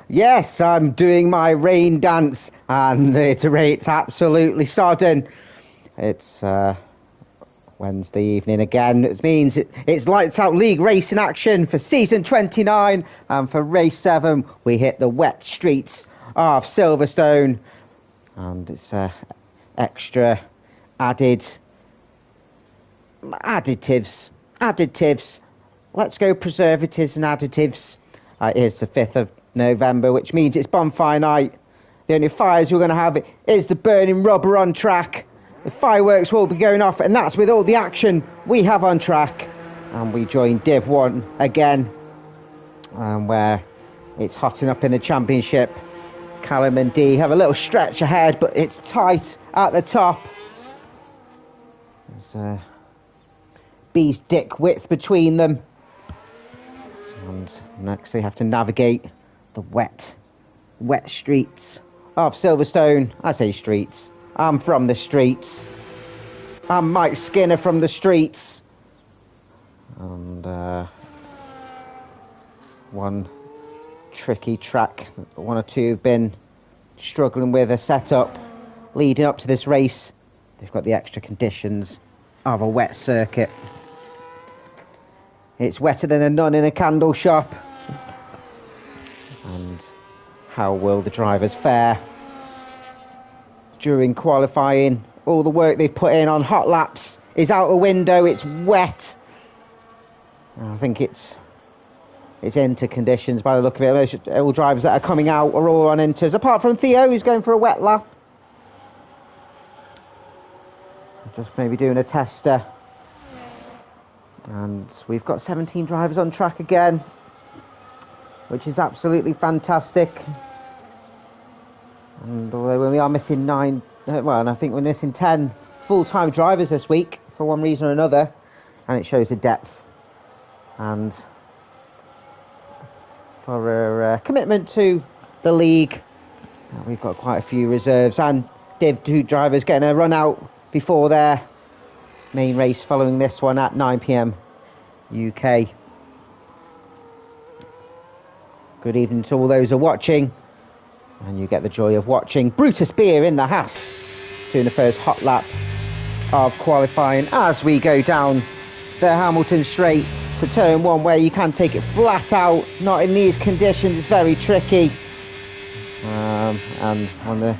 Yes, I'm doing my rain dance, and it's absolutely sodden. It's Wednesday evening again. It means it's lights out league racing action for season 29, and for race 7 we hit the wet streets of Silverstone, and it's extra additives. Let's go preservatives and additives. It is the 5th of November, which means it's bonfire night. The only fires we're going to have is the burning rubber on track. The fireworks will be going off, and that's with all the action we have on track. And we join Div 1 again, where it's hotting up in the championship. Callum and Dee have a little stretch ahead, but it's tight at the top. There's B's dick width between them. And next they have to navigate the wet streets of Silverstone. I say streets. I'm from the streets. I'm Mike Skinner from the streets. And one tricky track, one or two have been struggling with a setup leading up to this race. They've got the extra conditions of a wet circuit. It's wetter than a nun in a candle shop. And how will the drivers fare during qualifying? All the work they've put in on hot laps is out the window. It's wet. I think it's into conditions by the look of it. All drivers that are coming out are all on inters, apart from Theo, who's going for a wet lap. Just maybe doing a tester. And we've got 17 drivers on track again, which is absolutely fantastic. And although we are missing 9, and I think we're missing 10 full-time drivers this week for one reason or another, and it shows the depth and for a commitment to the league. We've got quite a few reserves, and Div 2 drivers getting a run out before their main race following this one at 9 PM UK. Good evening to all those who are watching, and you get the joy of watching Brutus Beer in the Haas doing the first hot lap of qualifying as we go down the Hamilton Straight to turn 1, where you can take it flat out. Not in these conditions, it's very tricky. And on the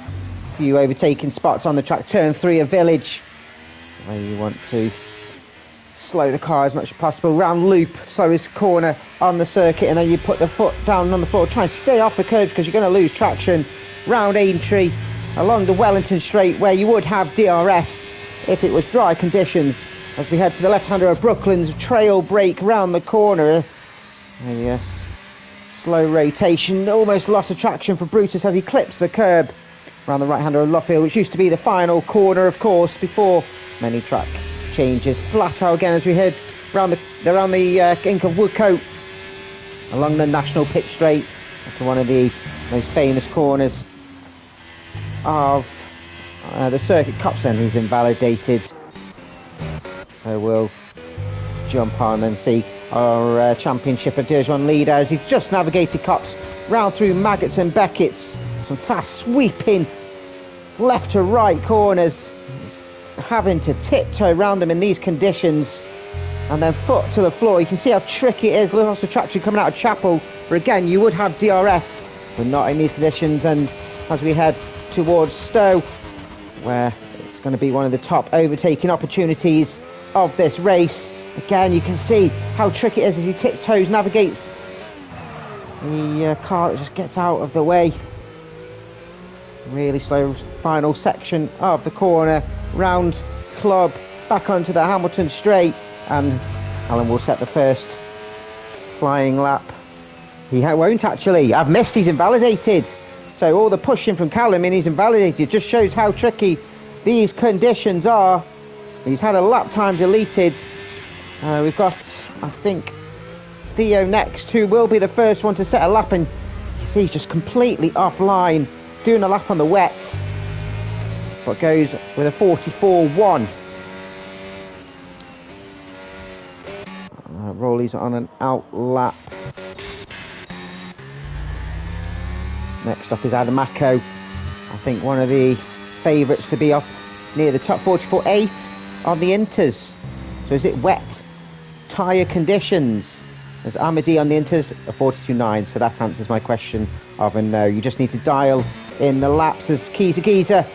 few overtaking spots on the track, turn 3 a village, where you want to slow the car as much as possible. Round loop, slowest corner on the circuit, and then you put the foot down on the floor, try and stay off the curbs because you're going to lose traction. Round Aintree, along the Wellington Straight, where you would have DRS if it was dry conditions. As we head to the left-hander of Brooklands, trail brake round the corner. A slow rotation, almost lost the traction for Brutus as he clips the curb around the right-hander of Luffield, which used to be the final corner, of course, before many track changes. Flat out again as we head around the Ink of Woodcote, along the National Pit Straight, to one of the most famous corners of the circuit. Copsen, who's invalidated. So we'll jump on and see our Championship of Division 1 leader as he's just navigated Cops round through Maggots and Beckett's. Some fast sweeping left to right corners, having to tiptoe around them in these conditions, and then foot to the floor. You can see how tricky it is. Lost the traction coming out of Chapel, but again you would have DRS, but not in these conditions. And as we head towards Stowe, where it's going to be one of the top overtaking opportunities of this race, again you can see how tricky it is as he tiptoes, navigates the car that just gets out of the way. Really slow final section of the corner, round Club, back onto the Hamilton Straight, and Alan will set the first flying lap. He won't actually. I've missed, he's invalidated. So all the pushing from Callum in, he's invalidated. Just shows how tricky these conditions are. He's had a lap time deleted. We've got, I think, Theo next, who will be the first one to set a lap, and you see he's just completely offline, doing a lap on the wets. but goes with a 44.1. Rowley's on an out lap. Next up is Adamaco. I think one of the favourites to be up near the top 44.8 on the Inters. So is it wet tyre conditions? There's Amadi on the Inters, a 42.9. So that answers my question of a no. You just need to dial in the laps as Giza.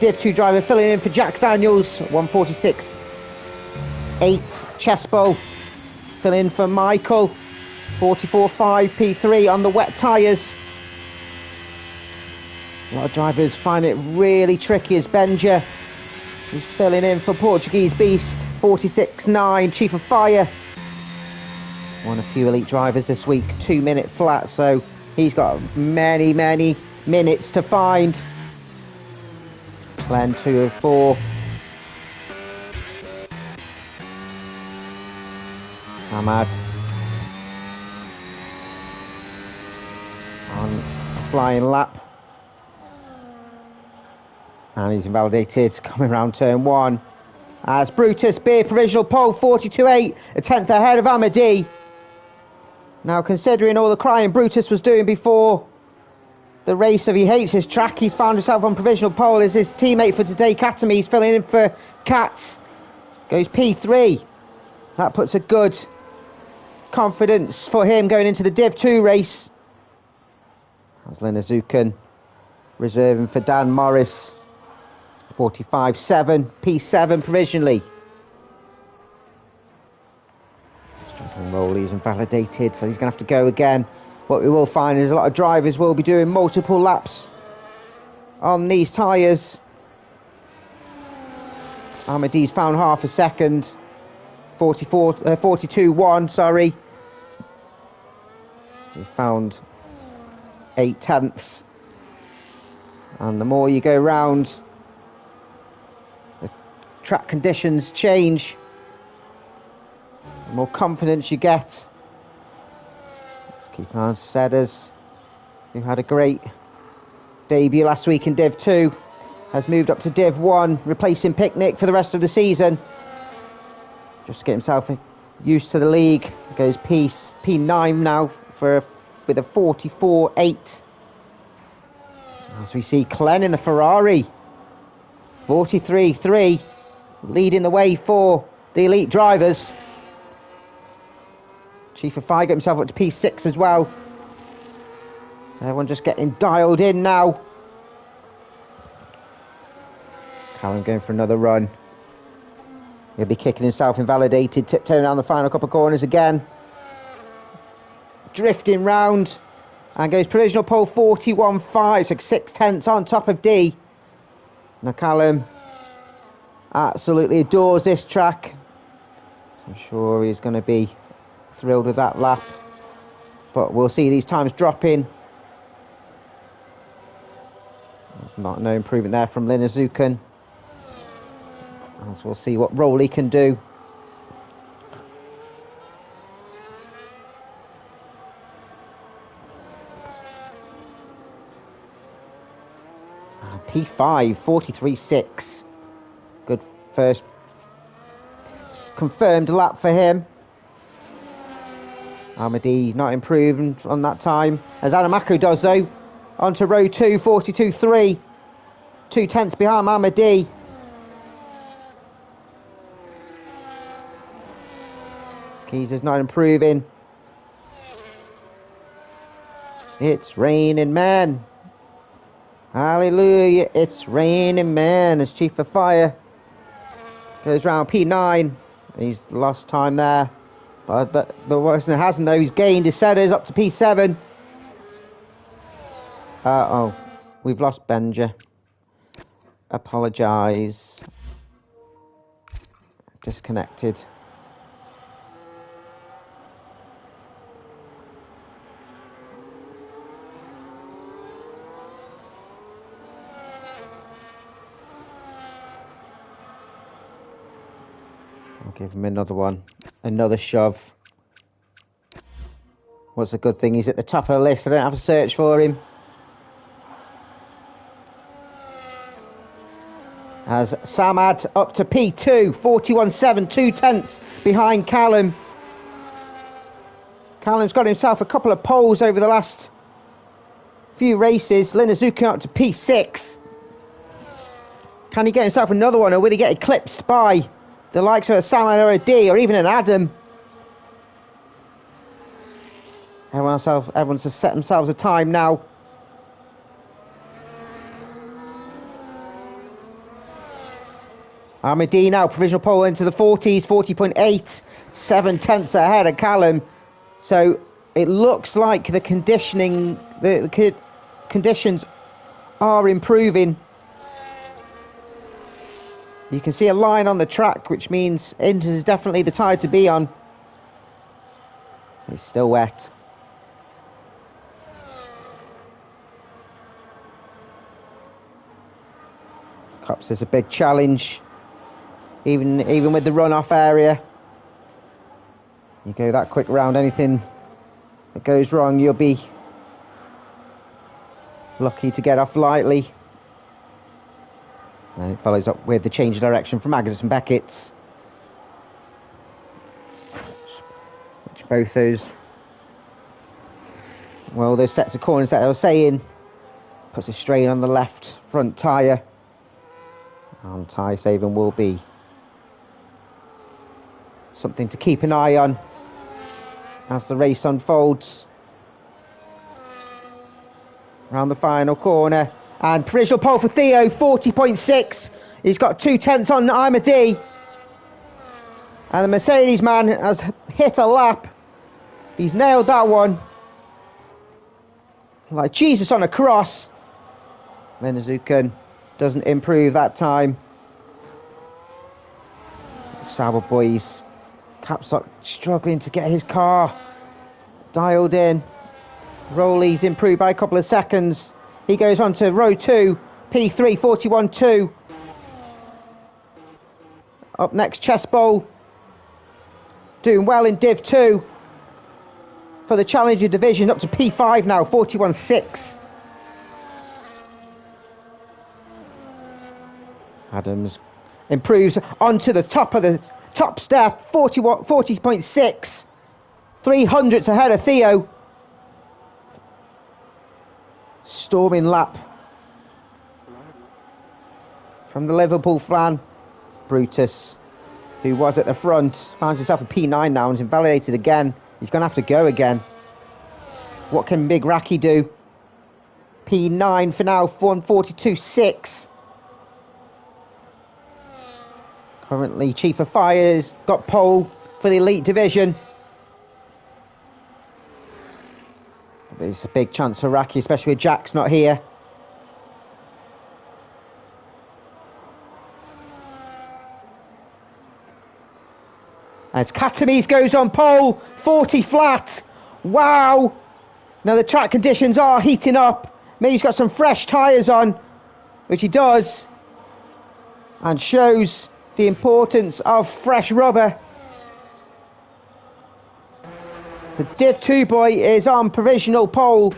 Div 2 driver filling in for Jax Daniels, 146.8. Chespo filling in for Michael, 44.5. P3 on the wet tyres. A lot of drivers find it really tricky as Benja is filling in for Portuguese Beast, 46.9. Chief of Fire, one of few elite drivers this week, 2 minute flat, so he's got many minutes to find. Glenn 204. Samad on a flying lap. And he's invalidated coming around turn 1. As Brutus Beer provisional pole, 42.8, a tenth ahead of Amadi. Now, considering all the crying Brutus was doing before the race of he hates his track, he's found himself on provisional pole as his teammate for today, Katami's filling in for Katz. Goes P3. That puts a good confidence for him going into the Div 2 race. As Linazukan reserving for Dan Morris. 45.7, P7 provisionally. Rowley's invalidated, so he's going to have to go again. What we will find is a lot of drivers will be doing multiple laps on these tyres. Amadi's found half a second. 42.1, sorry. He found 8 tenths. And the more you go round, track conditions change, the more confidence you get. Let's keep an eye on Sedders, who had a great debut last week in Div 2, has moved up to Div 1, replacing Picnic for the rest of the season. Just to get himself used to the league. Goes P9 now with a 44.8. As we see Glenn in the Ferrari, 43.3. leading the way for the elite drivers. Chief of Fire got himself up to P6 as well. So everyone just getting dialed in now. Callum going for another run. He'll be kicking himself invalidated, tiptoeing down the final couple of corners again. Drifting round and goes provisional pole 41.5, so 6 tenths on top of D. Now Callum absolutely adores this track. I'm sure he's going to be thrilled with that lap. But we'll see these times dropping. There's not no improvement there from Linazukan. As we'll see what Rowley can do. P5, 43.6. Good first confirmed lap for him. Amadi not improving on that time, as Adamaco does though. Onto row 2, 42.3. 2 tenths behind Amadi. Keys not improving. It's raining men. Hallelujah, it's raining men. As Chief of Fire goes round P9. He's lost time there. But the worst that hasn't though, he's gained his setters up to P7. Uh-oh, we've lost Benja. Apologise. Disconnected. I'll give him another one. Another shove. What's a good thing? He's at the top of the list. I don't have to search for him. As Samad up to P2, 41.7, 2/10 behind Callum. Callum's got himself a couple of poles over the last few races. Linazuka up to P6. Can he get himself another one, or will he get eclipsed by the likes of a Samad or a D, or even an Adam? Everyone's just set themselves a time now. Ahmadi now, provisional pole into the 40s, 40.8, 7/10 ahead of Callum. So it looks like the conditioning, the conditions are improving. You can see a line on the track, which means Inters is definitely the tyre to be on. It's still wet. Cups is a big challenge. Even with the runoff area, you go that quick round, anything that goes wrong, you'll be lucky to get off lightly. And it follows up with the change of direction from Agnes and Beckett's. Which both those sets of corners that I was saying, puts a strain on the left front tyre. And tyre saving will be something to keep an eye on as the race unfolds. Around the final corner, and provisional pole for Theo, 40.6. He's got 2/10 on Ahmadi, and the Mercedes man has hit a lap. He's nailed that one like Jesus on a cross. Linazuka doesn't improve that time. Sauber boys, Capstock struggling to get his car dialed in. Rowley's improved by a couple of seconds. He goes on to row 2, P3, 41.2. Up next, Chess Bowl, doing well in Div 2 for the Challenger division, up to P5 now, 41.6. Adams improves onto the top of the top step, 40.6. 300ths ahead of Theo. Storming lap from the Liverpool flan. Brutus, who was at the front, finds himself a P9 now and is invalidated again. He's going to have to go again. What can Big Racky do? P9 for now, 142.6. Currently, Chief of Fire's got pole for the Elite Division. There's a big chance for Racky, especially with Jack's not here. As Katamis goes on pole, 40 flat. Wow! Now the track conditions are heating up. Maybe he's got some fresh tyres on, which he does, and shows the importance of fresh rubber. The Div 2 boy is on provisional pole.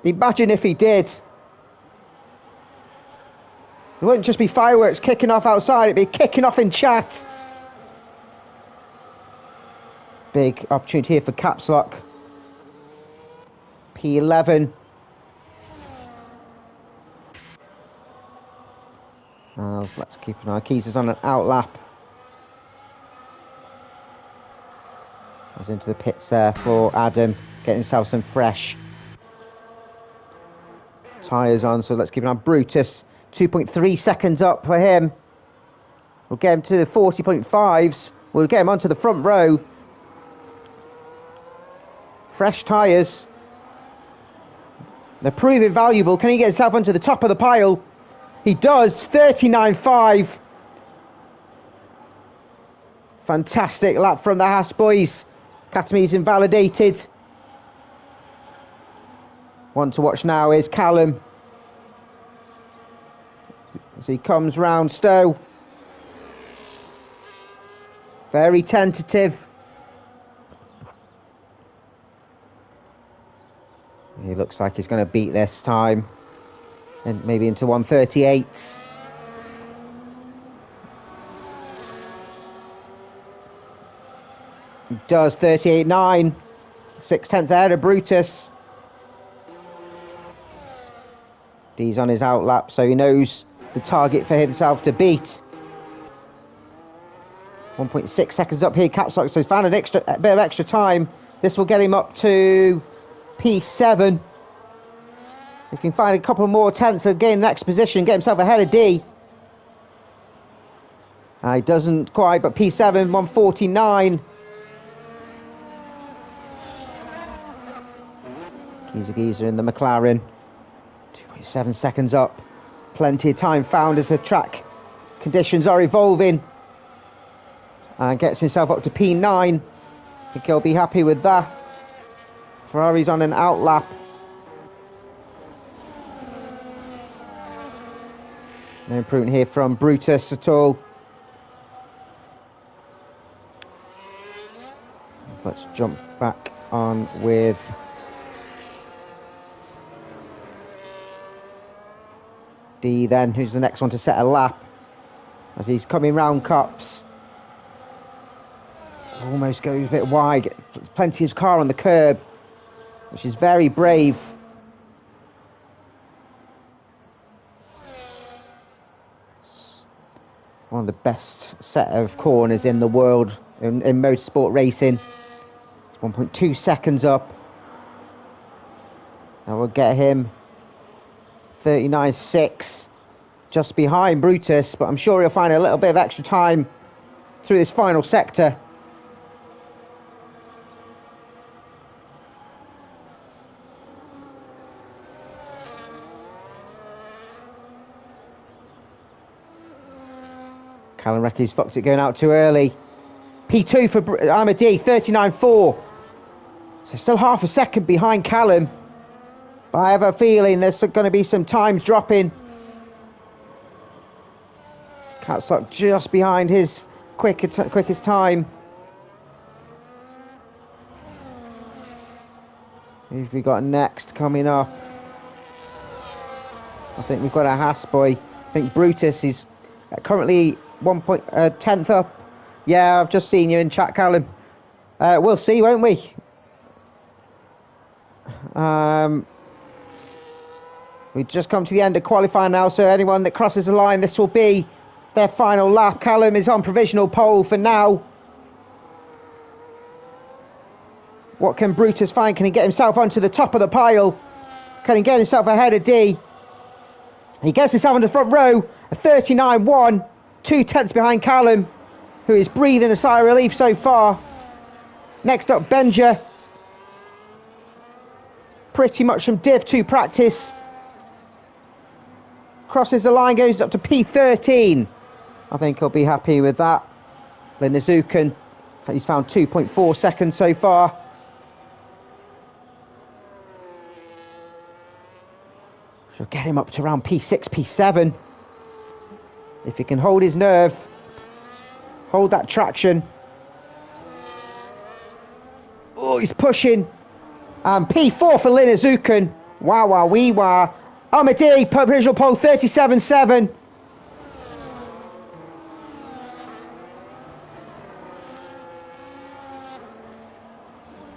Imagine if he did. It wouldn't just be fireworks kicking off outside, it'd be kicking off in chat. Big opportunity here for Caps Lock. P11. Let's keep an eye. Keys is on an out lap. Goes into the pits there for Adam, getting himself some fresh tyres on. So let's keep an eye on Brutus. 2.3 seconds up for him. We'll get him to the 40.5s. We'll get him onto the front row. Fresh tyres. They're proving valuable. Can he get himself onto the top of the pile? He does. 39.5. Fantastic lap from the Haas boys. Katami's invalidated. One to watch now is Callum, as he comes round Stowe. Very tentative. He looks like he's going to beat this time. and maybe into 138. He does 38.9, 6/10 ahead of Brutus. D's on his outlap, so he knows the target for himself to beat. 1.6 seconds up here, Capstock, so he's found a bit of extra time. This will get him up to P7. If he can find a couple more tenths to gain the next position, get himself ahead of D. He doesn't quite, but P7, 149. Geezer in the McLaren. 2.7 seconds up. Plenty of time found as the track conditions are evolving. And gets himself up to P9. I think he'll be happy with that. Ferrari's on an outlap. No improvement here from Brutus at all. Let's jump back on with D then, who's the next one to set a lap. As he's coming round cups. Almost goes a bit wide. Plenty of car on the curb, which is very brave. One of the best set of corners in the world in motorsport racing. 1.2 seconds up. Now we'll get him 39.6, just behind Brutus, but I'm sure he'll find a little bit of extra time through this final sector. Callum Recky's fucked it going out too early. P2 for Amadi, 39.4. So still half a second behind Callum. But I have a feeling there's going to be some times dropping. Catstock just behind his quickest time. Who've we got next coming up? I think we've got a Haas boy. I think Brutus is currently 1.10th up. Yeah, I've just seen you in chat, Callum. We'll see, won't we? We've just come to the end of qualifying now, so anyone that crosses the line, this will be their final lap. Callum is on provisional pole for now. What can Brutus find? Can he get himself onto the top of the pile? Can he get himself ahead of D? He gets himself in the front row, a 39.1, 2/10 behind Callum, who is breathing a sigh of relief so far. Next up, Benja. Pretty much from Div 2 practice. Crosses the line, goes up to P13. I think he'll be happy with that. Linazukan, he's found 2.4 seconds so far. She'll get him up to around P6, P7. If he can hold his nerve, hold that traction. Oh, he's pushing. P4 for Linazukan. Wow, wow, wee, wow. Amadi, provisional pole, 37.7.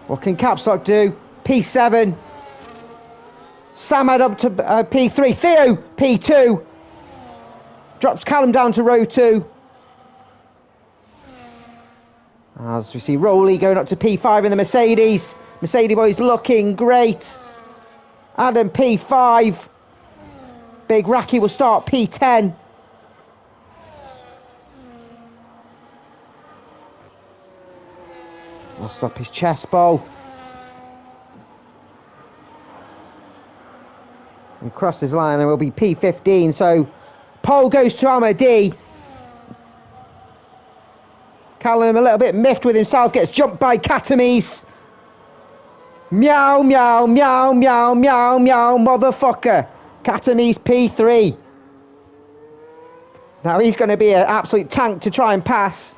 What can Capstock do? P7. Samad up to P3. Theo, P2. Drops Callum down to row 2. As we see Rowley going up to P5 in the Mercedes. Mercedes boys looking great. Adam P5. Big Racky will start P10. Lost up his chest bowl. And crosses line and will be P15. So pole goes to Amadi. Callum a little bit miffed with himself, gets jumped by Katamis. Meow, meow, meow, meow, meow, meow, motherfucker. Katamis P3. Now he's going to be an absolute tank to try and pass.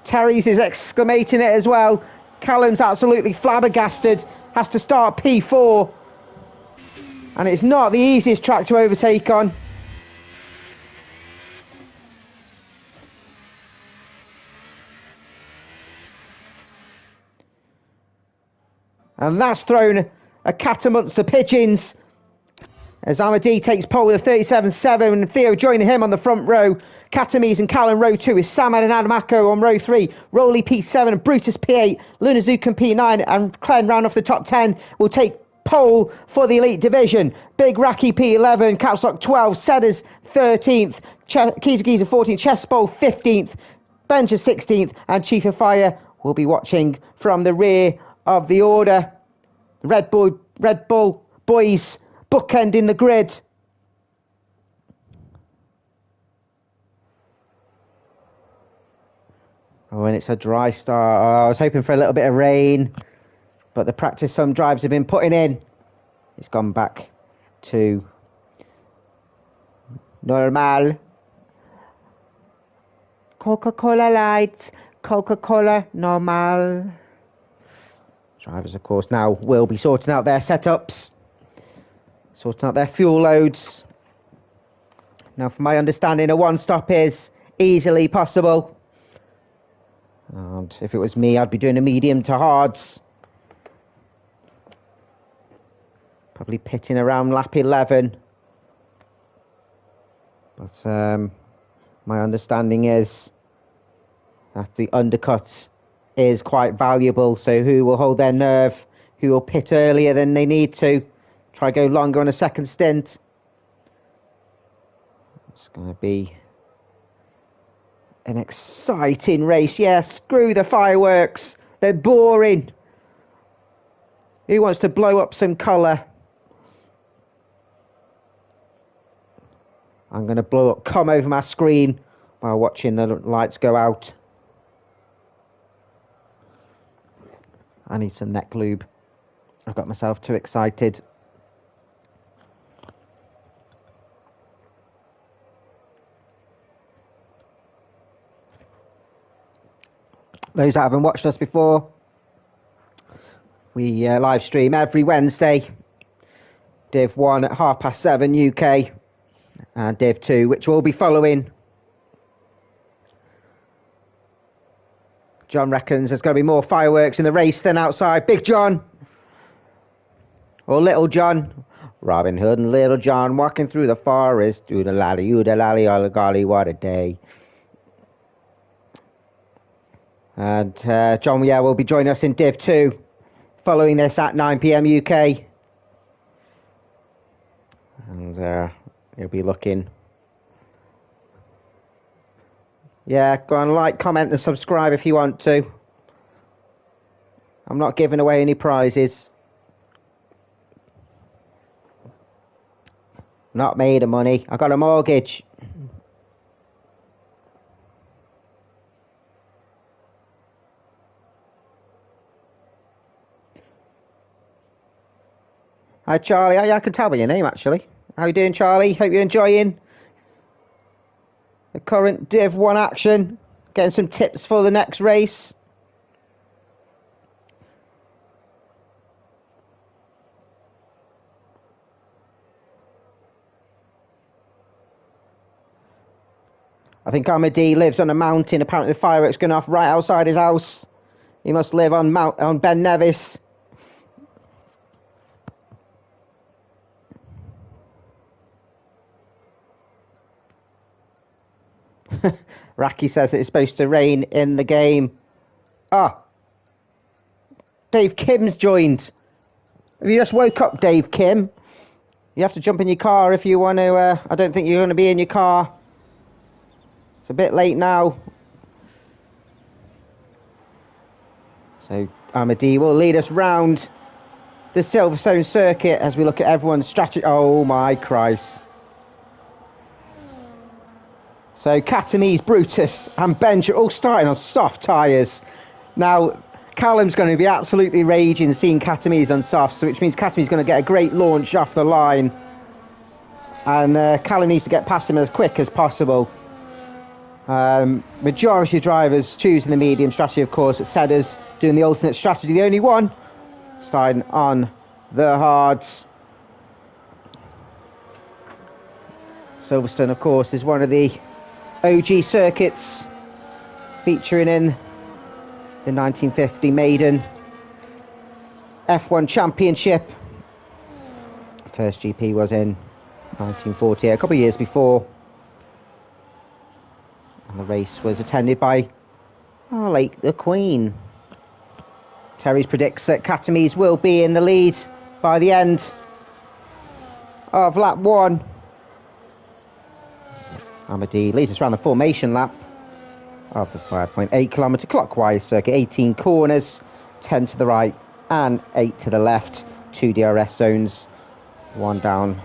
Terry's is exclamating it as well. Callum's absolutely flabbergasted. Has to start P4. And it's not the easiest track to overtake on. And that's thrown a cat amongst the pigeons. As Amadi takes pole with a 37.7 and Theo joining him on the front row. Katamise and Callum row 2 with Samad and Adamako on row 3. Rolly P7 and Brutus P8. Lunazukan P9 and Clen round off the top 10 will take pole for the elite division. Big Raki P11, Capstock 12, Sedders 13th, Kiza 14th, Chespol 15th, Benja 16th and Chief of Fire will be watching from the rear of the order. Red Bull boys bookending the grid. Oh, and it's a dry start. Oh, I was hoping for a little bit of rain, but the practice some drives have been putting in. It's gone back to normal. Coca-Cola lights, Coca-Cola normal. Drivers, of course, now will be sorting out their setups, sorting out their fuel loads. Now, from my understanding, a one-stop is easily possible. And if it was me, I'd be doing a medium to hards. Probably pitting around lap 11. But my understanding is that the undercut is quite valuable. So who will hold their nerve? Who will pit earlier than they need to? Try go longer on a second stint. It's going to be an exciting race. Yeah, screw the fireworks. They're boring. Who wants to blow up some colour? I'm going to blow up come over my screen while watching the lights go out. I need some neck lube. I've got myself too excited. Those that haven't watched us before, we live stream every Wednesday. Div 1 at 7:30 UK. And Div 2, which will be following. John reckons there's going to be more fireworks in the race than outside. Big John. Or Little John. Robin Hood and Little John walking through the forest. Oodalali, oh golly, what a day. And John will be joining us in Div 2, following this at 9 PM UK. And he'll be looking. Yeah, go on, like, comment and subscribe if you want to. I'm not giving away any prizes. Not made of money. I got a mortgage. Hi, Charlie. I can tell by your name, actually. How you doing, Charlie? Hope you're enjoying the current Div 1 action. Getting some tips for the next race. I think Amadi lives on a mountain. Apparently the fireworks going off right outside his house. He must live on Ben Nevis. Raki says it's supposed to rain in the game. Ah, Dave Kim's joined. Have you just woke up, Dave Kim? You have to jump in your car if you want to. I don't think you're going to be in your car. It's a bit late now. So Amadi will lead us round the Silverstone circuit as we look at everyone's strategy. Oh my Christ. So Katamise, Brutus and Benj are all starting on soft tyres. Now, Callum's going to be absolutely raging seeing Katamise on soft, so which means Katamise's is going to get a great launch off the line. And Callum needs to get past him as quick as possible. Majority of drivers choosing the medium strategy, of course, but Sedders doing the alternate strategy, the only one starting on the hards. Silverstone, of course, is one of the OG circuits featuring in the 1950 maiden F1 Championship. First GP was in 1948, a couple of years before. And the race was attended by late the Queen. Terry's predicts that Katames will be in the lead by the end of lap 1. Amadi leads us around the formation lap of the 5.8 kilometre clockwise circuit. 18 corners, 10 to the right and 8 to the left. 2 DRS zones, 1 down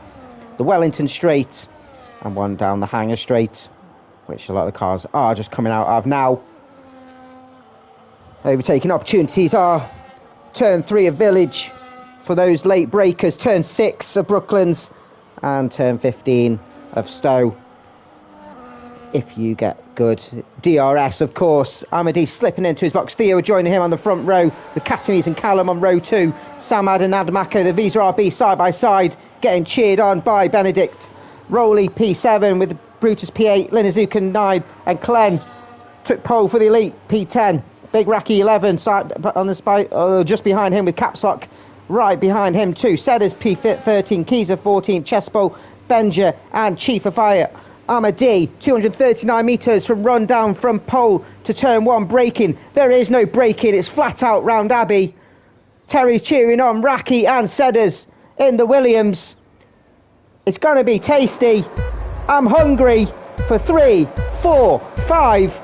the Wellington Straight and 1 down the Hangar Straight, which a lot of the cars are just coming out of now. Overtaking opportunities are turn 3 of Village for those late breakers, turn 6 of Brooklands and turn 15 of Stowe. If you get good DRS, of course. Amadi slipping into his box. Theo joining him on the front row with Katames and Callum on row 2. Samad and Adamaka, the Visa RB side by side, getting cheered on by Benedict. Rowley P7 with Brutus P8, Linazukan 9 and Glenn took pole for the elite P10. Big Raki 11 side on the spike, just behind him with Capsock right behind him too. Sedders P13, Keyser 14, Chespo, Benja and Chief of Fire Amadi. 239 metres from run down from pole to turn 1 braking. There is no braking, it's flat out round Abbey. Terry's cheering on Raki and Sedders in the Williams. It's going to be tasty. I'm hungry for 3, 4, 5.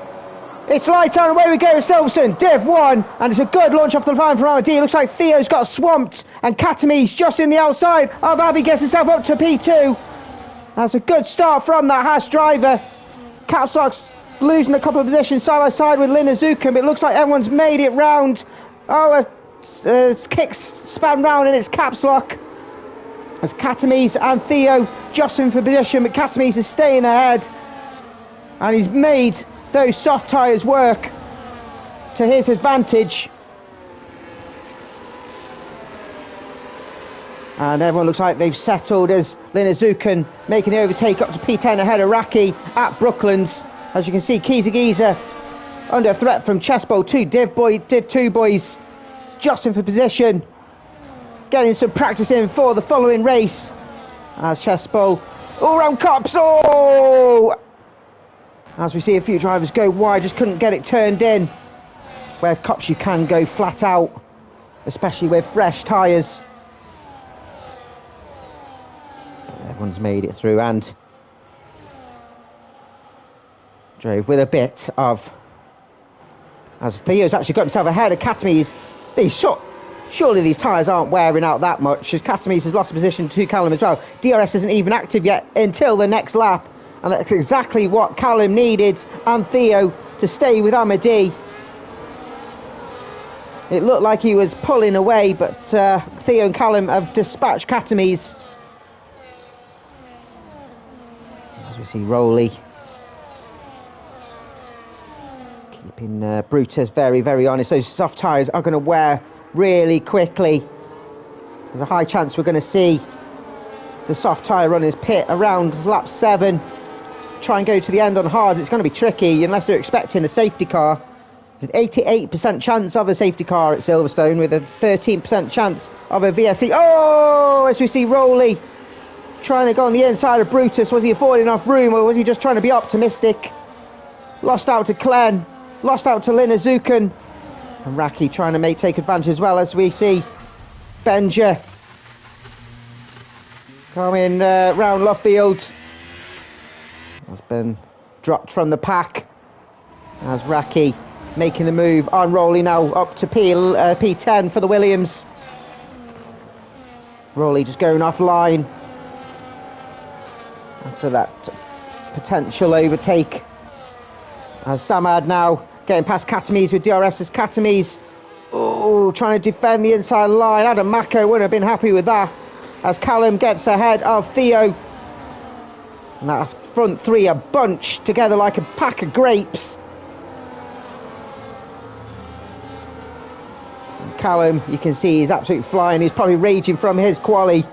It's light on, away we go to Silverstone, Div 1, and it's a good launch off the line from Amadi. It looks like Theo's got swamped, and Katames just in the outside of Abbey gets himself up to P2. That's a good start from that Haas driver. Capsock's losing a couple of positions side by side with Linazukan. It looks like everyone's made it round. Oh, kicks span round and it's Caps Lock. As Katames and Theo jostling for position, but Katames is staying ahead. And he's made those soft tyres work to his advantage. And everyone looks like they've settled as Linazukan making the overtake up to P10 ahead of Raki at Brooklands. As you can see, Giza under threat from Chespo. 2 Div 2 boys jostling for position, getting some practice in for the following race. As Chespo all round Cops. As we see a few drivers go wide, just couldn't get it turned in. Where Cops you can go flat out, especially with fresh tyres. Everyone's made it through and drove with a bit of, as Theo's actually got himself ahead of Katames. Surely these tyres aren't wearing out that much, as Katames has lost a position to Callum as well. DRS isn't even active yet until the next lap, and that's exactly what Callum needed and Theo to stay with Amadi. It looked like he was pulling away, but Theo and Callum have dispatched Katames. As we see Rowley keeping Brutus very, very honest. Those soft tyres are going to wear really quickly. There's a high chance we're going to see the soft tyre runners pit around lap 7. Try and go to the end on hard. It's going to be tricky unless they're expecting a safety car. There's an 88% chance of a safety car at Silverstone with a 13% chance of a VSC. As we see Rowley trying to go on the inside of Brutus. Was he affording enough room, or was he just trying to be optimistic? Lost out to Glenn, lost out to Linazukan, and Raki trying to take advantage as well, as we see Benja coming round Luffield. Has been dropped from the pack as Raki making the move on Rowley now up to P10 for the Williams. Rowley just going offline after that potential overtake, as Samad now getting past Katames with DRS as Katames trying to defend the inside line. Adam Mako wouldn't have been happy with that, as Callum gets ahead of Theo, and that front three are bunched together like a pack of grapes. And Callum, you can see he's absolutely flying. He's probably raging from his quali.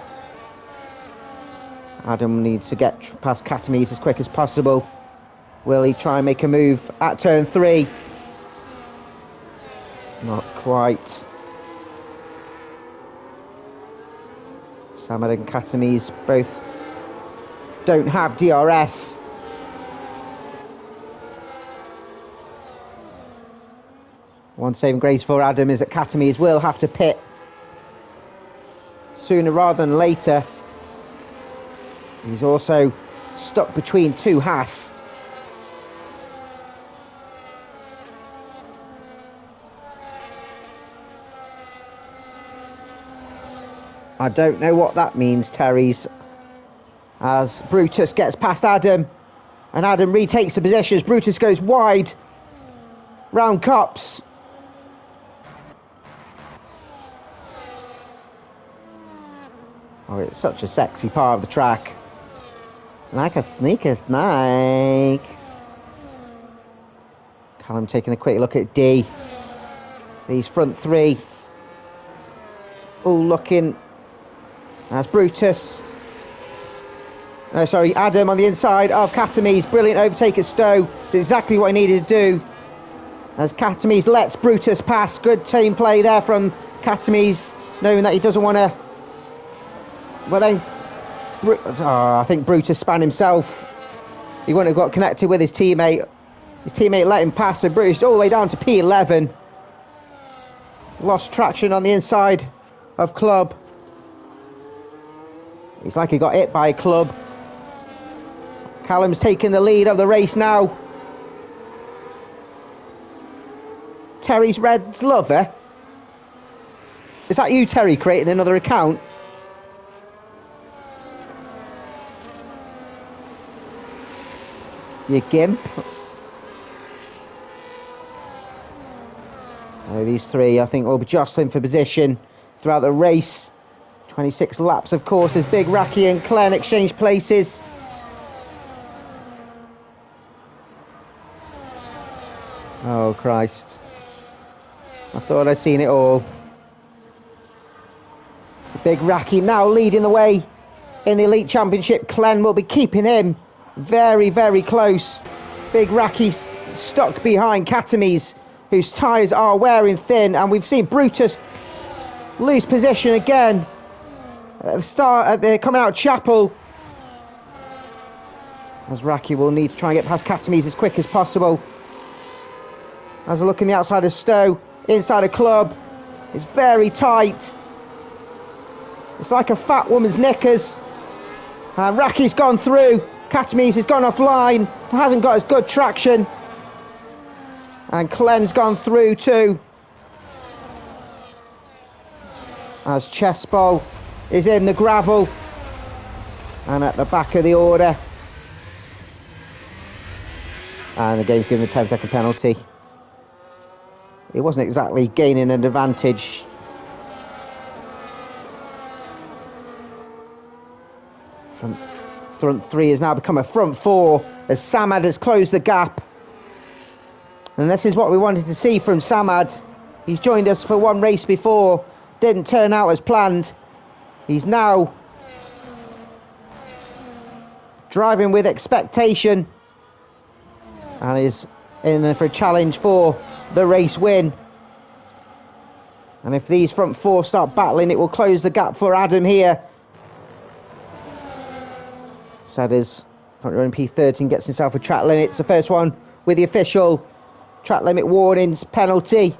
Adam needs to get past Katamis as quick as possible. Will he try and make a move at turn 3? Not quite. Samad and Katamis both don't have DRS. One saving grace for Adam is that Katamis will have to pit sooner rather than later. He's also stuck between 2 Haas. I don't know what that means, Terry's, as Brutus gets past Adam and Adam retakes the position as Brutus goes wide round Cops. Oh, it's such a sexy part of the track. Like a sneaker snake. Callum taking a quick look at D. These front 3 all looking. That's Brutus. No, sorry, Adam on the inside of Katamis. Brilliant overtake at Stowe. It's exactly what he needed to do. As Katamis lets Brutus pass. Good team play there from Katamis, knowing that he doesn't want to. Well then, I think Brutus spun himself. He wouldn't have got connected with his teammate. His teammate let him pass, so Brutus all the way down to P11. Lost traction on the inside of Club. It's like he got hit by a club. Callum's taking the lead of the race now. Terry's Red's lover. Is that you, Terry, creating another account? You gimp. These 3, I think, will be jostling for position throughout the race. 26 laps, of course, as Big Racky and Glenn exchange places. Oh, Christ. I thought I'd seen it all. Big Racky now leading the way in the Elite Championship. Glenn will be keeping him very, very close. Big Racky stuck behind Katamis, whose tyres are wearing thin, and we've seen Brutus lose position again. At the start, they're coming out of Chapel. As Racky will need to try and get past Katamis as quick as possible. As I look in the outside of Stowe, inside a Club, it's very tight. It's like a fat woman's knickers. And Racky's gone through. Katamis has gone offline. Hasn't got as good traction. And Clen's gone through too. As Chespo is in the gravel and at the back of the order, and the game's given a 10-second penalty. It wasn't exactly gaining an advantage. Front 3 has now become a front 4 as Samad has closed the gap, and this is what we wanted to see from Samad. He's joined us for one race before, didn't turn out as planned. He's now driving with expectation and is in for a challenge for the race win. And if these front 4 start battling, it will close the gap for Adam here. Sedders currently running P13, gets himself a track limit. It's the first one with the official track limit warnings penalty.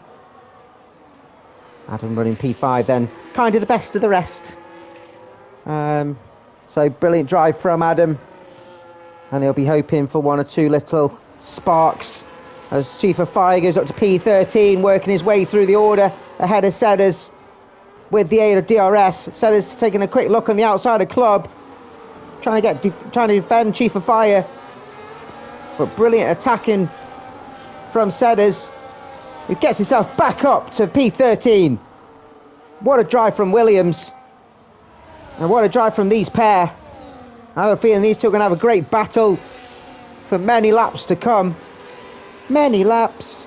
Adam running P5 then, kind of the best of the rest. So brilliant drive from Adam, and he'll be hoping for 1 or 2 little sparks as Chief of Fire goes up to P13, working his way through the order ahead of Sedders with the aid of DRS. Sedders taking a quick look on the outside of Club, trying to defend Chief of Fire, but brilliant attacking from Sedders, who gets himself back up to P13. What a drive from Williams, and what a drive from these pair. I have a feeling these two are going to have a great battle for many laps to come. Many laps.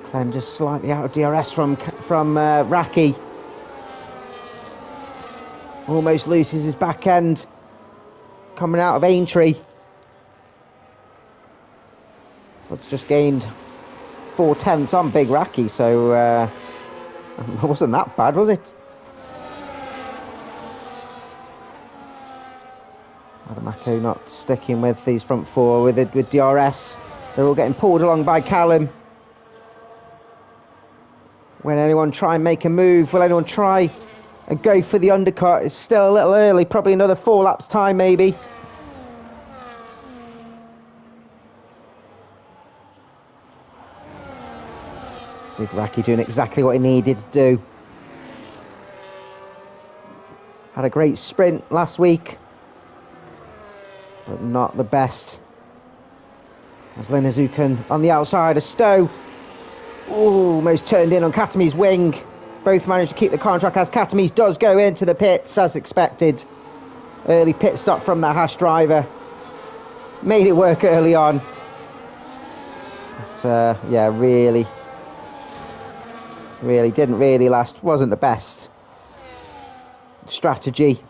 Clem just slightly out of DRS from Racky. Almost loses his back end. Coming out of Aintree. But just gained 4/10 on Big Racky, so it wasn't that bad, was it? Adamako not sticking with these front four with DRS. They're all getting pulled along by Callum. Will anyone try and make a move? Will anyone try and go for the undercut? It's still a little early, probably another 4 laps time maybe. Big Racky doing exactly what he needed to do. Had a great sprint last week, but not the best. As Linazukan on the outside of Stowe. Ooh, almost turned in on Katami's wing. Both managed to keep the car on track as Katami's does go into the pits as expected. Early pit stop from the Haas driver. Made it work early on. But, yeah, really didn't really last. Wasn't the best strategy.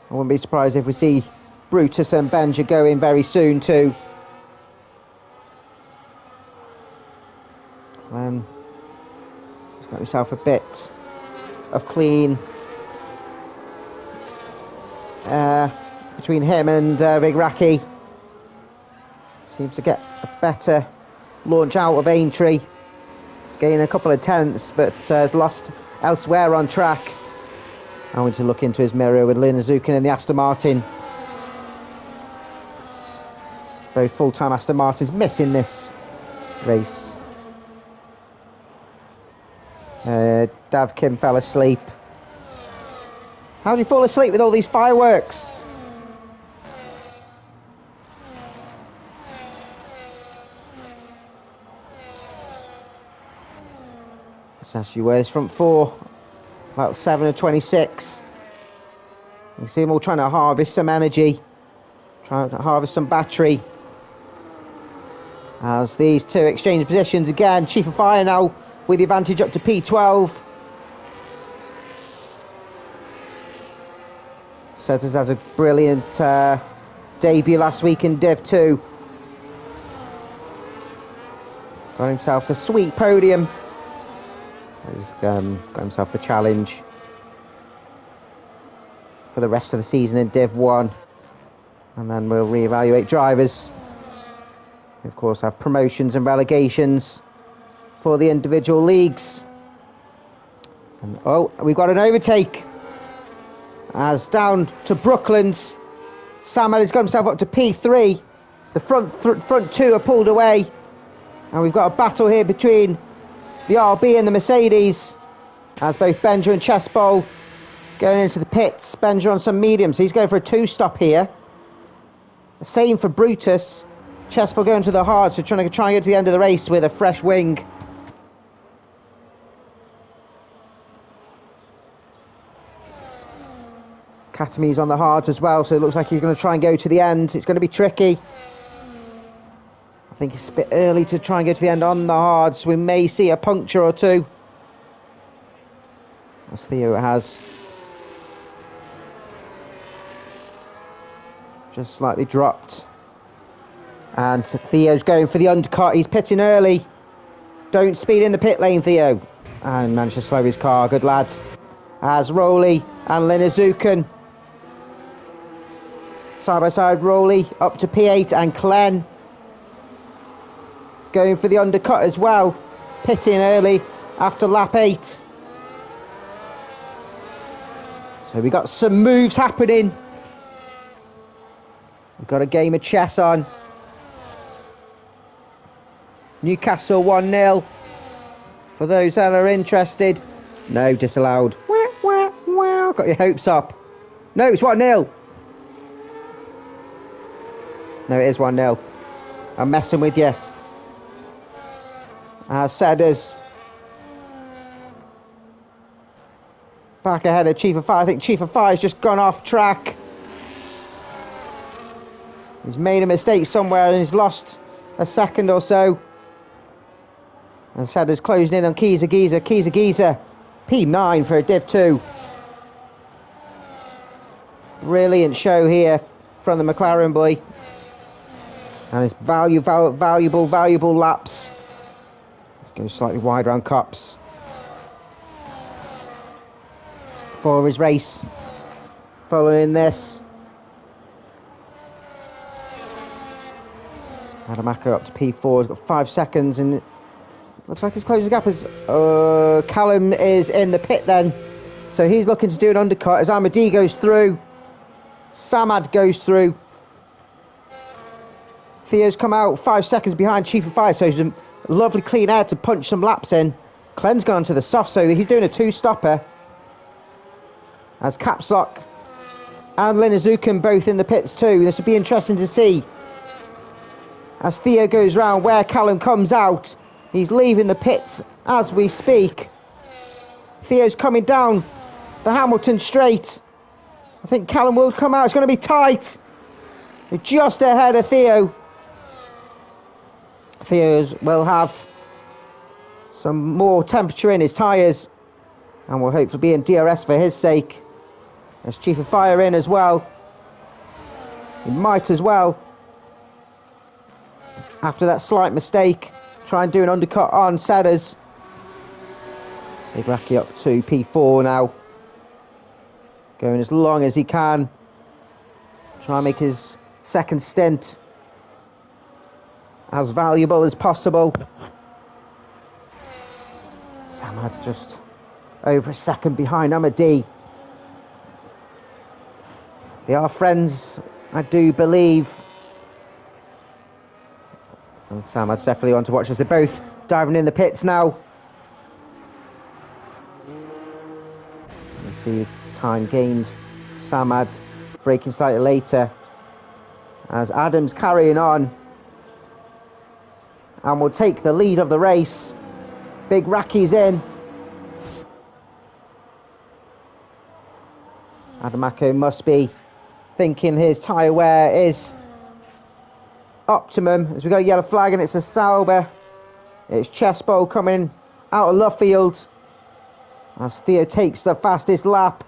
I wouldn't be surprised if we see Brutus and Benja go in very soon too. He's got himself a bit of clean between him and Big Racky. Seems to get a better launch out of Aintree. Gaining a couple of tenths, but has lost elsewhere on track. I want to look into his mirror with Linazukan and the Aston Martin. Both full-time Aston Martins missing this race. Dav Kim fell asleep. How did he fall asleep with all these fireworks? That's actually where his front four, about 7 of 26. You can see them all trying to harvest some energy, trying to harvest some battery. As these two exchange positions again, Chief of Fire now with the advantage up to P12. Setters has a brilliant debut last week in Div 2. Got himself a sweet podium. He's got himself a challenge for the rest of the season in Div 1. And then we'll reevaluate drivers. We of course have promotions and relegations for the individual leagues. And, oh, we've got an overtake. As down to Brooklands. Sam has got himself up to P3. The front two are pulled away. And we've got a battle here between the RB and the Mercedes. As both Benja and Chessbowl going into the pits. Benja on some mediums. He's going for a 2-stop here. The same for Brutus. Chessbowl going to the hard, so trying to get to the end of the race with a fresh wing. Katami's on the hards as well, so it looks like he's going to try and go to the end. It's going to be tricky. I think it's a bit early to try and go to the end on the hards. We may see a puncture or two. As Theo has just slightly dropped. And Theo's going for the undercut. He's pitting early. Don't speed in the pit lane, Theo. And managed to slow his car. Good lad. As Rowley and Linazukan. Side by side, Rowley up to P8 and Clen going for the undercut as well. Pitting early after lap 8. So we got some moves happening. We've got a game of chess on. Newcastle 1-0. For those that are interested. No, disallowed. Got your hopes up. No, it's 1-0. No, it is 1-0. I'm messing with you. As Sedders back ahead of Chief of Fire. I think Chief of Fire's just gone off track. He's made a mistake somewhere and he's lost a second or so. And Sedders closing in on Kiza Giza. P9 for a Div 2. Brilliant show here from the McLaren boy. And it's valuable laps. Let's go slightly wide around Cops. For his race. Following this. Adamaka up to P4. He's got 5 seconds and looks like he's closing the gap as Callum is in the pit then. So he's looking to do an undercut as Amadi goes through. Samad goes through. Theo's come out 5 seconds behind Chief of Fire, so he's a lovely clean air to punch some laps in. Clen's gone to the soft, so he's doing a 2-stopper. As Caps Lock and Linazukan both in the pits too. This would be interesting to see. As Theo goes round where Callum comes out. He's leaving the pits as we speak. Theo's coming down the Hamilton straight. I think Callum will come out. It's going to be tight. They're just ahead of Theo. Theo will have some more temperature in his tyres and will hopefully be in DRS for his sake. There's Chief of Fire in as well. He might as well, after that slight mistake, try and do an undercut on Sedders. Big Racky up to P4 now. Going as long as he can. Try and make his second stint as valuable as possible. Samad's just over a second behind Amadi. They are friends, I do believe. And Samad's definitely on to watch as they're both diving in the pits now. You see time gained. Samad braking slightly later. As Adam's carrying on. And will take the lead of the race. Big Racky's in. Adamako must be thinking his tyre wear is optimum, as we got a yellow flag and it's a Sauber. It's Chespo coming out of Luffield as Theo takes the fastest lap.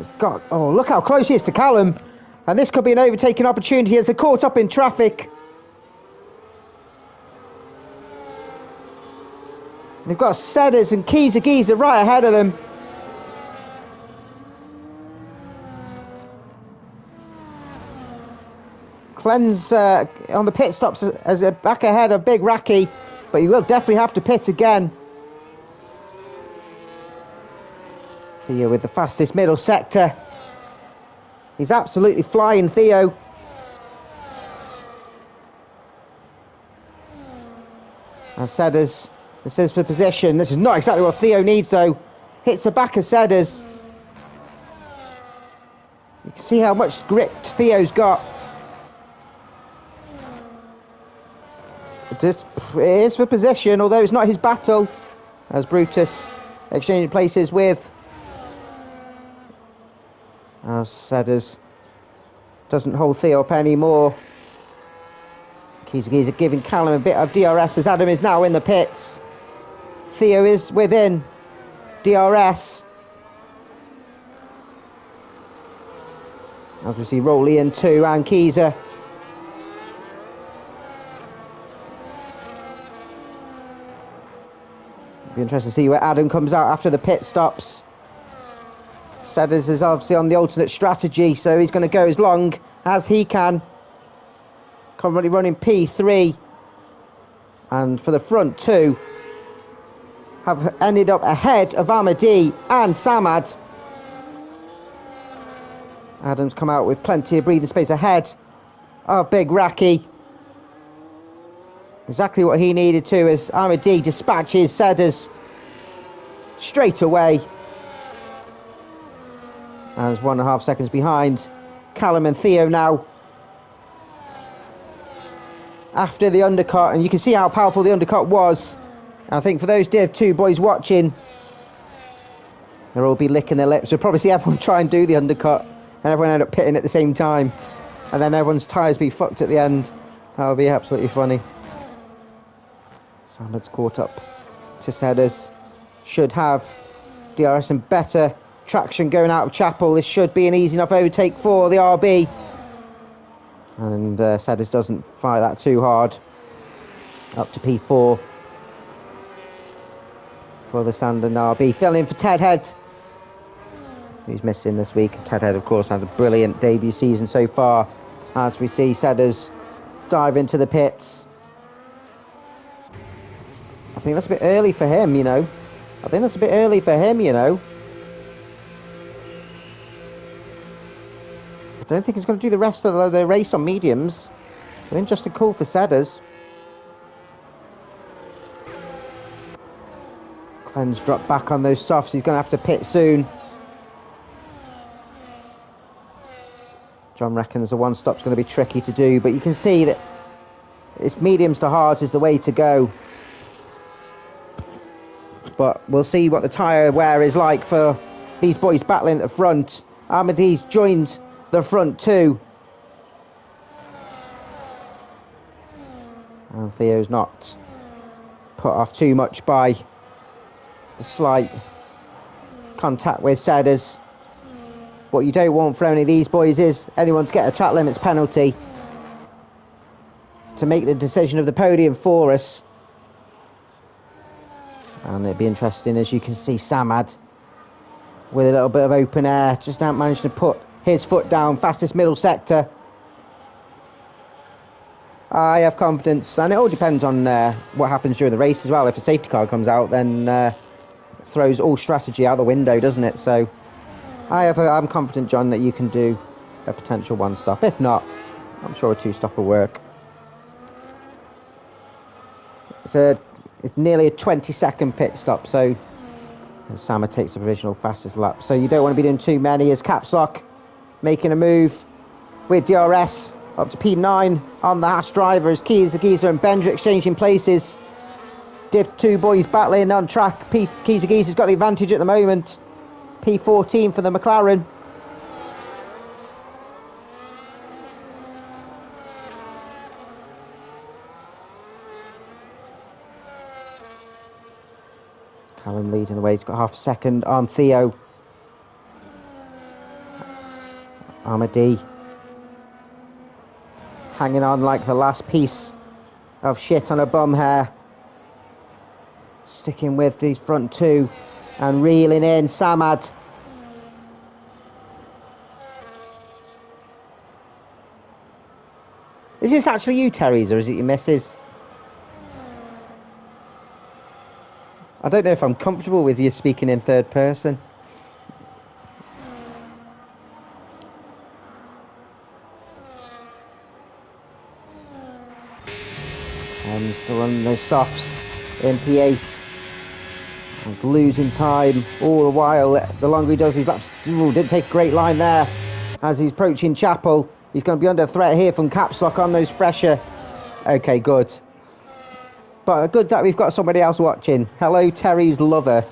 It's got, oh, look how close he is to Callum, and this could be an overtaking opportunity as they're caught up in traffic. They've got Sedders and Giza right ahead of them. Clen's on the pit stops as a back ahead of Big Racky, but he will definitely have to pit again. Theo with the fastest middle sector. He's absolutely flying, Theo. And Sedders, this is for position. This is not exactly what Theo needs though. Hits the back of Sedders. You can see how much grip Theo's got. It is for position, although it's not his battle, as Brutus exchanging places with Sedders doesn't hold Theo up anymore. Giza giving Callum a bit of DRS as Adam is now in the pits. Theo is within DRS as we see Rowley in 2 and Giza. Be interesting to see where Adam comes out after the pit stops. Sedders is obviously on the alternate strategy, so he's going to go as long as he can. Currently running P3. And for the front two, have ended up ahead of Amadi and Samad. Adam's come out with plenty of breathing space ahead of Big Racky. Exactly what he needed to as Amadi dispatches Sedders straight away. As 1.5 seconds behind Callum and Theo now. After the undercut, and you can see how powerful the undercut was. I think for those Div 2 boys watching, they'll all be licking their lips. We'll probably see everyone try and do the undercut and everyone end up pitting at the same time. And then everyone's tyres be fucked at the end. That'll be absolutely funny. Samad's caught up to Sedders. Should have DRS and better traction going out of Chapel. This should be an easy enough overtake for the RB. And Sedders doesn't fight that too hard. Up to P4 for the standard RB. Filling in for Ted Head, who's missing this week. Ted Head, of course, had a brilliant debut season so far. As we see Sedders dive into the pits. I think that's a bit early for him, you know. I don't think he's going to do the rest of the race on mediums. An interesting call for Sedders. Clen's dropped back on those softs. He's going to have to pit soon. John reckons the one stop's going to be tricky to do, but you can see that it's mediums to hards is the way to go. But we'll see what the tyre wear is like for these boys battling at the front. Armide's joined the front too. And Theo's not put off too much by the slight contact with Sedders. What you don't want for any of these boys is anyone to get a track limits penalty to make the decision of the podium for us. And it'd be interesting, as you can see, Samad with a little bit of open air, just not managed to put his foot down. Fastest middle sector. I have confidence, and it all depends on what happens during the race as well. If a safety car comes out, then throws all strategy out the window, doesn't it? So I'm confident, John, that you can do a potential one stop. If not, I'm sure a two stop will work. It's nearly a 20-second pit stop, so Sama takes the provisional fastest lap. So you don't want to be doing too many, as Caps Lock making a move with DRS up to P9 on the Haas drivers. Kieser and Bender exchanging places. Div 2 boys battling on track. Kieser's got the advantage at the moment. P14 for the McLaren. Callum leading the way. He's got half a second on Theo. Armady hanging on like the last piece of shit on a bum hair. Sticking with these front two and reeling in Samad. Is this actually you, Terry's, or is it your missus? I don't know if I'm comfortable with you speaking in third person. And still on those softs in P8. And losing time all the while. The longer he does these laps. Ooh, didn't take a great line there. As he's approaching Chapel. He's going to be under threat here from Caps Lock on those fresher. Okay, good. But good that we've got somebody else watching. Hello, Terry's lover.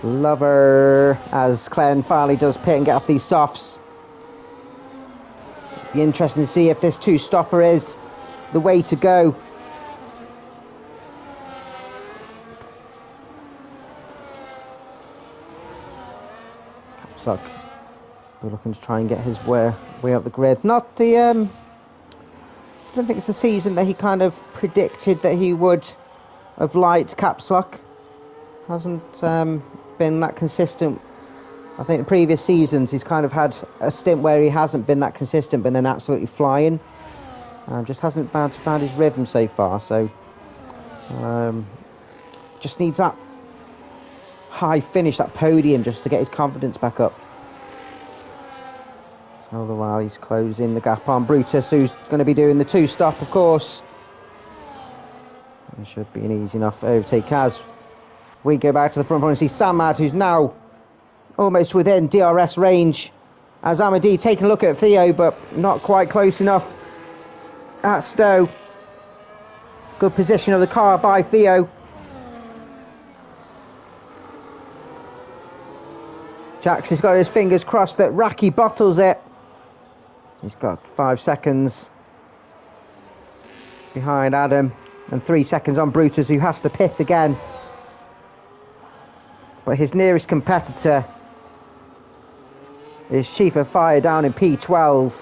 Lover, as Clen finally does pit and get off these softs. Be interesting to see if this two-stopper is the way to go. Capsuck, we're looking to try and get his way up the grid. Not the I don't think it's the season that he kind of predicted that he would have liked. Caps Lock hasn't been that consistent. I think the previous seasons he's kind of had a stint where he hasn't been that consistent, but then absolutely flying. Just hasn't found his rhythm so far. So just needs that high finish, that podium, just to get his confidence back up. All the while he's closing the gap on Brutus, who's going to be doing the two-stop, of course. It should be an easy enough overtake as we go back to the front and see Samad, who's now almost within DRS range. As Amadi taking a look at Theo, but not quite close enough at Stowe. Good position of the car by Theo. Jax has got his fingers crossed that Raki bottles it. He's got 5 seconds behind Adam. And 3 seconds on Brutus, who has to pit again. But his nearest competitor is Chief of Fire down in P12.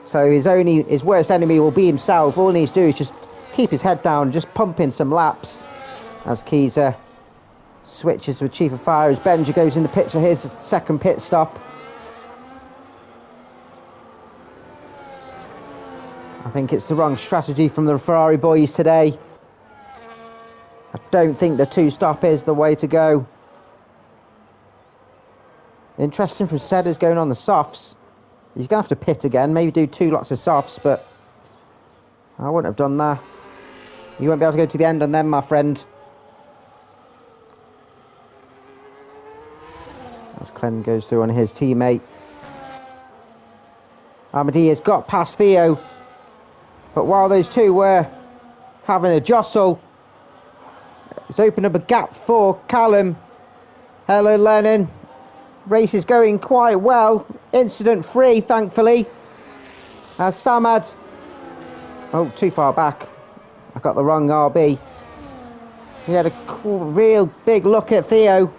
So his worst enemy will be himself. All he needs to do is just keep his head down and just pump in some laps. As Keezer switches with Chief of Fire as Benja goes in the pits for his second pit stop. I think it's the wrong strategy from the Ferrari boys today. I don't think the 2-stop is the way to go. Interesting from Sedders going on the softs. He's going to have to pit again, maybe do 2 lots of softs, but I wouldn't have done that. You won't be able to go to the end on them, my friend. As Clem goes through on his teammate. Amadi has got past Theo, but while those two were having a jostle, it's opened up a gap for Callum. Hello, Lennon. Race is going quite well, incident free thankfully, as Samad, oh, too far back, I got the wrong RB. He had a cool, real big look at Theo.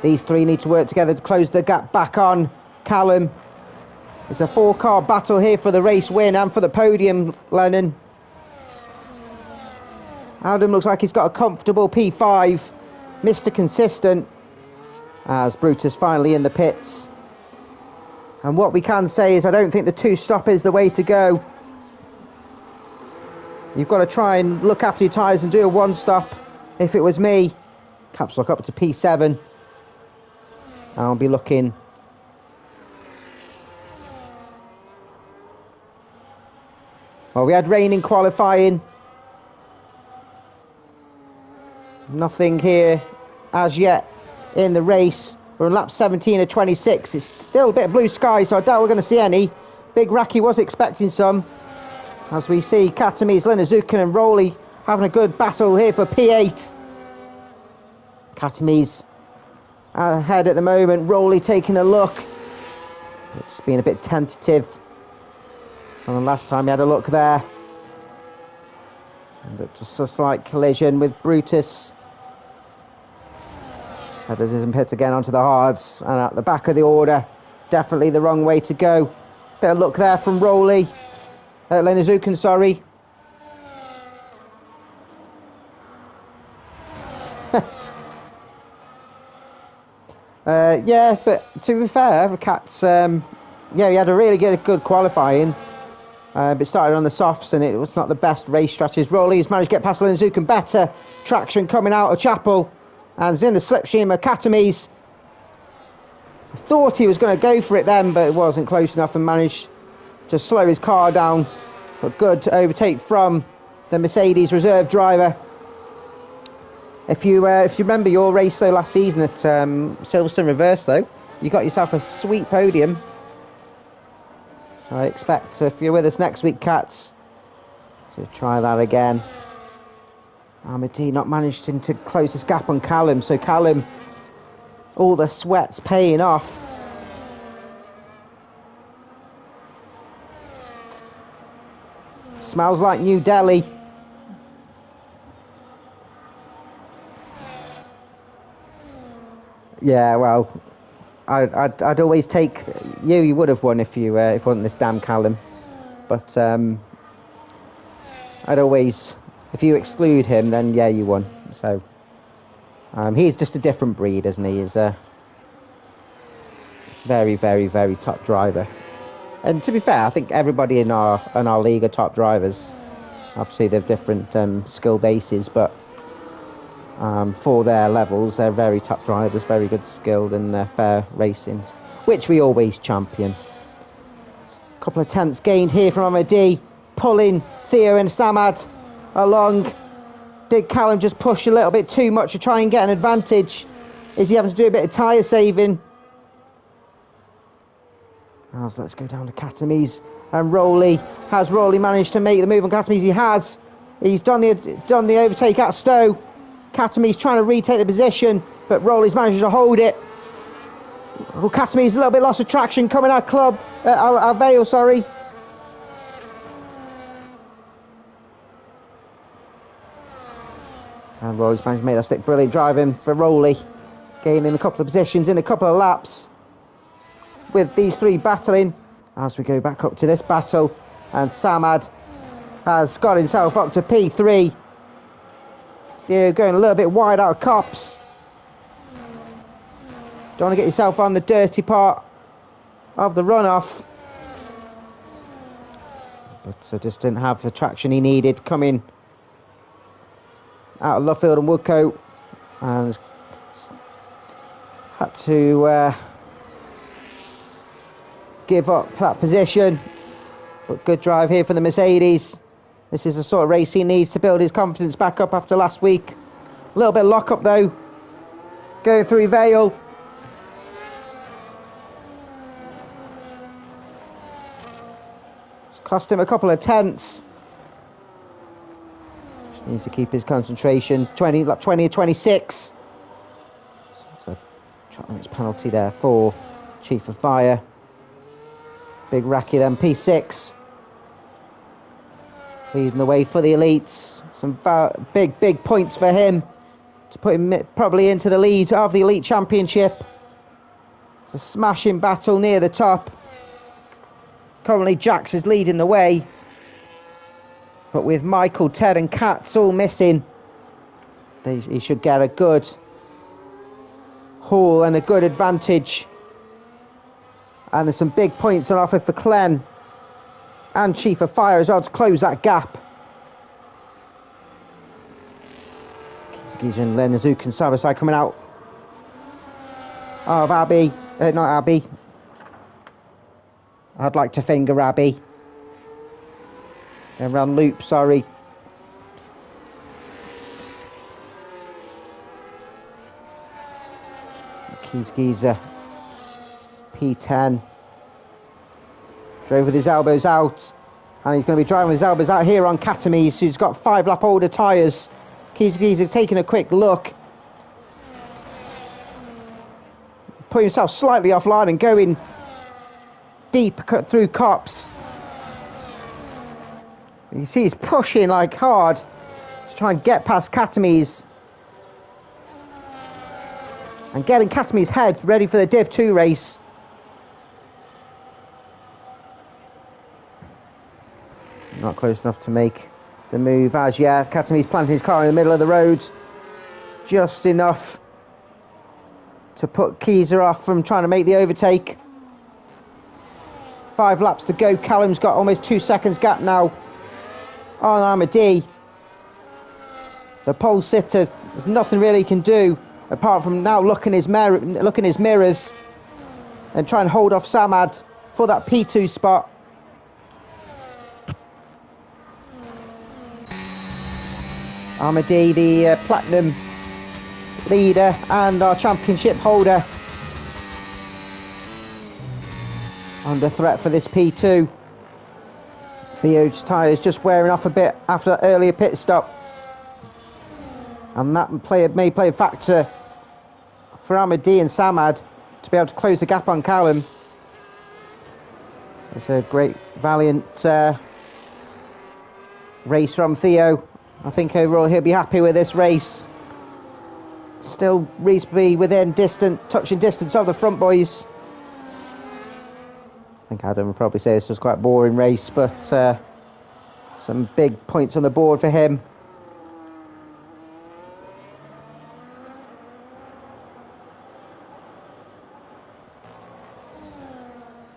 These three need to work together to close the gap back on Callum. It's a 4-car battle here for the race win and for the podium, Lennon. Adam looks like he's got a comfortable P5. Mr. Consistent, as Brutus finally in the pits. And what we can say is I don't think the 2-stop is the way to go. You've got to try and look after your tyres and do a 1-stop. If it was me, caps lock up to P7. I'll be looking. Well, we had rain in qualifying. Nothing here as yet in the race. We're on lap 17 of 26. It's still a bit of blue sky, so I doubt we're going to see any. Big Raki was expecting some. As we see Katamis, Lenazukin and Rowley having a good battle here for P8. Katamis ahead at the moment. Rowley taking a look. It's been a bit tentative. And the last time he had a look there. And just a slight collision with Brutus. Headers in pits again onto the hards and at the back of the order. Definitely the wrong way to go. Bit of luck there from Rowley. Lenazukin, sorry. Yeah, but to be fair, the Cats, yeah, he had a really good qualifying. But started on the softs and it was not the best race strategies. Rowley's managed to get past Lenazukin better. Traction coming out of Chapel. And it's in the slipstream of Katamis. Thought he was going to go for it then, but it wasn't close enough and managed to slow his car down. But good overtake from the Mercedes reserve driver. If you remember your race though last season at Silverstone Reverse though, you got yourself a sweet podium. So I expect if you're with us next week, Cats, to try that again. Amity not managing to close this gap on Callum, so Callum, all the sweat's paying off. Smells like New Delhi. Yeah, well, I'd always take you. You would have won if you if it wasn't this damn Callum, but I'd always. If you exclude him, then yeah, you won. So he's just a different breed, isn't he? He's a very, very, very top driver. And to be fair, I think everybody in our league are top drivers. Obviously, they've different skill bases, but for their levels, they're very top drivers, very good skilled and fair racing, which we always champion. A couple of tenths gained here from Amadi, pulling Theo and Samad along. Did Callum just push a little bit too much to try and get an advantage? Is he having to do a bit of tyre saving? So let's go down to Katamis and Rowley. Has Rowley managed to make the move on Katamis? He has. He's done the overtake at Stowe. Katamis trying to retake the position, but Rowley's managed to hold it. Well, Katamis a little bit lost of traction coming out Alveo, sorry. And Rolly's managed to make that stick. Brilliant driving for Rolly. Gaining a couple of positions in a couple of laps. With these three battling. As we go back up to this battle. And Samad has got himself up to P3. Yeah, going a little bit wide out of Cops. Don't want to get yourself on the dirty part of the runoff. But just didn't have the traction he needed coming out of Luffield and Woodcote. And had to give up that position. But good drive here for the Mercedes. This is the sort of race he needs to build his confidence back up after last week. A little bit of lock up though. Going through Vale. It's cost him a couple of tenths. Just needs to keep his concentration. Lap 20 and 26. So it's a track limits penalty there for Chief of Fire. Big Racky then, P6. Leading the way for the elites. Some big points for him to put him probably into the lead of the Elite Championship. It's a smashing battle near the top. Currently Jax is leading the way. But with Michael, Ted and Katz all missing, he should get a good haul and a good advantage. And there's some big points on offer for Clem and Chief of Fire as well to close that gap. Giza and Lenazuk and Savisai coming out of Abbey. Not Abbey. I'd like to finger Abbey. And run loop, sorry. Keys Giza. P10. Drove with his elbows out. And he's going to be driving with his elbows out here on Katamis, who's got 5 lap older tyres. Keys Giza taking a quick look. Putting himself slightly offline and going deep cut through Cops. You see he's pushing like hard to try and get past Katamis. And getting Katamis' head ready for the Div 2 race. Not close enough to make the move as yet. Katamis planting his car in the middle of the road. Just enough to put Keezer off from trying to make the overtake. 5 laps to go. Callum's got almost 2 seconds gap now on Armady. The pole sitter, there's nothing really he can do apart from now looking his mirrors and try and hold off Samad for that P2 spot. Armady, the platinum leader and our championship holder, under threat for this P2. Theo's tyres just wearing off a bit after that earlier pit stop, and that may play a factor for Armady and Samad to be able to close the gap on Callum. It's a great, valiant race from Theo. I think overall he'll be happy with this race. Still reasonably within touching distance of the front boys. I think Adam would probably say this was quite a boring race, but some big points on the board for him.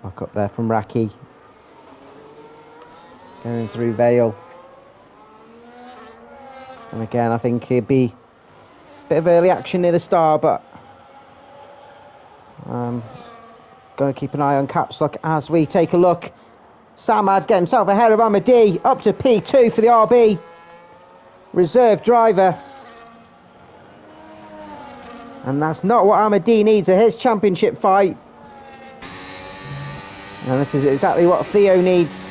Back up there from Raki. Going through Vale. And again, I think he'd be a bit of early action near the start, but going to keep an eye on Caps Lock as we take a look. Samad get himself ahead of Armady, up to P2 for the RB. Reserve driver. And that's not what Armady needs at his championship fight. And this is exactly what Theo needs.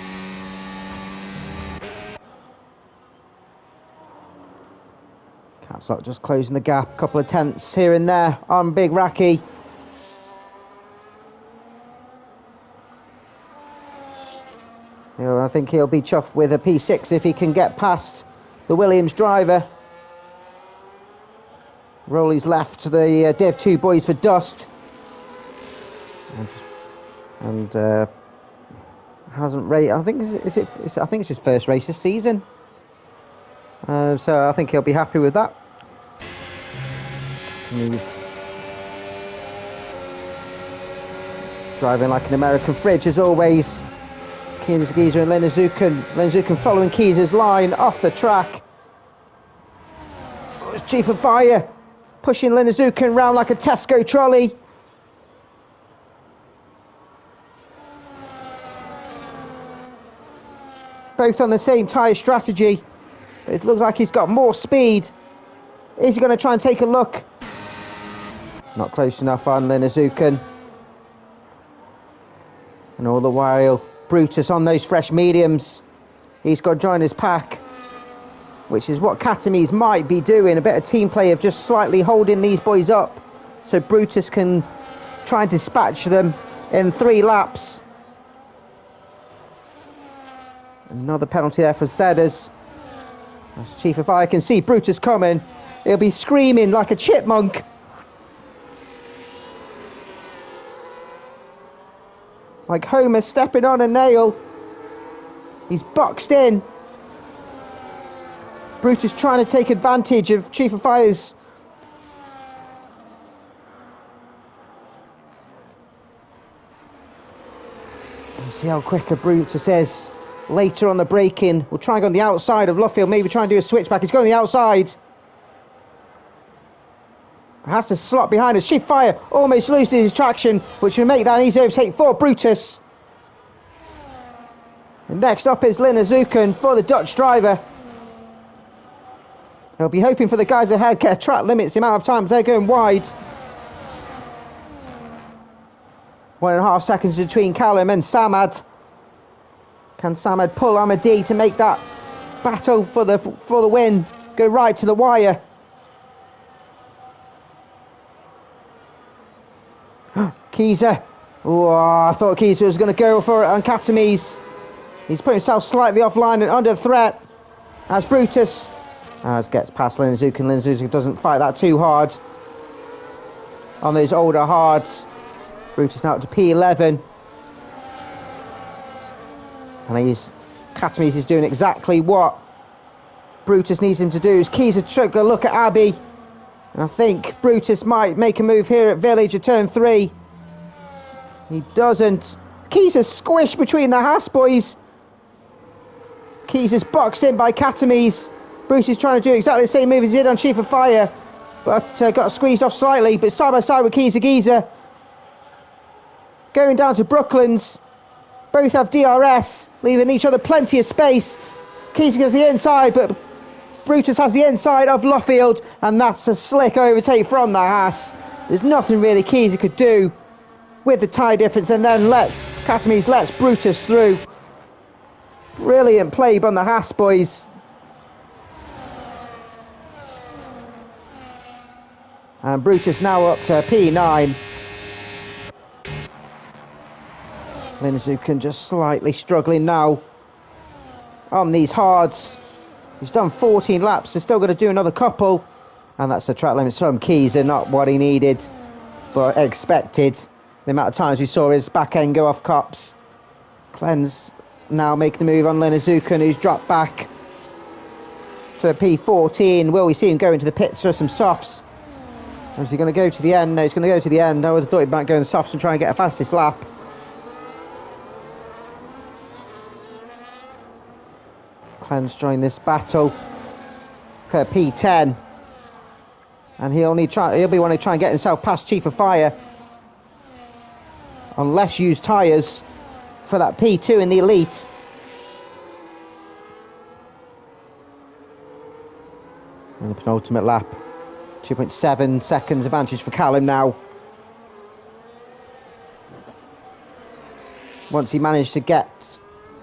Caps Lock just closing the gap, a couple of tenths here and there on Big Raki. I think he'll be chuffed with a P6 if he can get past the Williams driver. Rowley's left to the Div 2 boys for dust. And hasn't raced. I think I think it's his first race this season. So I think he'll be happy with that. And he's driving like an American fridge as always. Keys Geezer and Lenazukan. Lenazukan following Keys' line off the track. Oh, it's Chief of Fire pushing Lenazukan round like a Tesco trolley. Both on the same tyre strategy. It looks like he's got more speed. Is he going to try and take a look? Not close enough on Lenazukan. And all the while, Brutus on those fresh mediums. He's got to join his pack, which is what Katamies might be doing. A bit of team play of just slightly holding these boys up so Brutus can try and dispatch them in 3 laps. Another penalty there for Sedders. As Chief of Fire can see Brutus coming, he'll be screaming like a chipmunk. Like Homer stepping on a nail. He's boxed in. Brutus trying to take advantage of Chief of Fire's see how quick a Brutus is. Later on the braking, we'll try and go on the outside of Luffield, maybe try and do a switchback. He's going on the outside. Has to slot behind us. Chief Fire almost loses his traction, which will make that an easy overtake for Brutus. And next up is Lenazukan for the Dutch driver. He'll be hoping for the guys ahead get a track limits the amount of times they're going wide. 1.5 seconds between Callum and Samad. Can Samad pull Amadi to make that battle for the win go right to the wire? Keyser. Oh, I thought Keyser was going to go for it on Katamies. He's put himself slightly offline and under threat as Brutus gets past Lenazukan. Lenazukan doesn't fight that too hard on those older hards. Brutus now up to P11. And Katamies is doing exactly what Brutus needs him to do. As Keyser took a look at Abbey. And I think Brutus might make a move here at Village at turn 3. He doesn't. Keyser's squished between the Haas boys. Keyser's boxed in by Katamies. Bruce is trying to do exactly the same move as he did on Chief of Fire, but got squeezed off slightly. But side by side with Geezer. Going down to Brooklands. Both have DRS, leaving each other plenty of space. Keyser gets the inside, but Brutus has the inside of Luffield, and that's a slick overtake from the Haas. There's nothing really Keyser could do with the tyre difference, and then Katamies lets Brutus through. Brilliant play by the Haas boys. And Brutus now up to P9. Lenazukan just slightly struggling now on these hards. He's done 14 laps, he's still got to do another couple. And that's the track limits from Keyser, not what he needed, but expected. The amount of times we saw his back end go off cops. Cleanse now making the move on Lenazukan, who's dropped back to P14. Will we see him go into the pits for some softs? Or is he going to go to the end? No, he's going to go to the end. I would have thought he might go in the softs and try and get a fastest lap. Cleanse join this battle for P10. And he'll be wanting to try and get himself past Chief of Fire on less used tyres for that P2 in the elite. And the penultimate lap. 2.7 seconds advantage for Callum now. Once he managed to get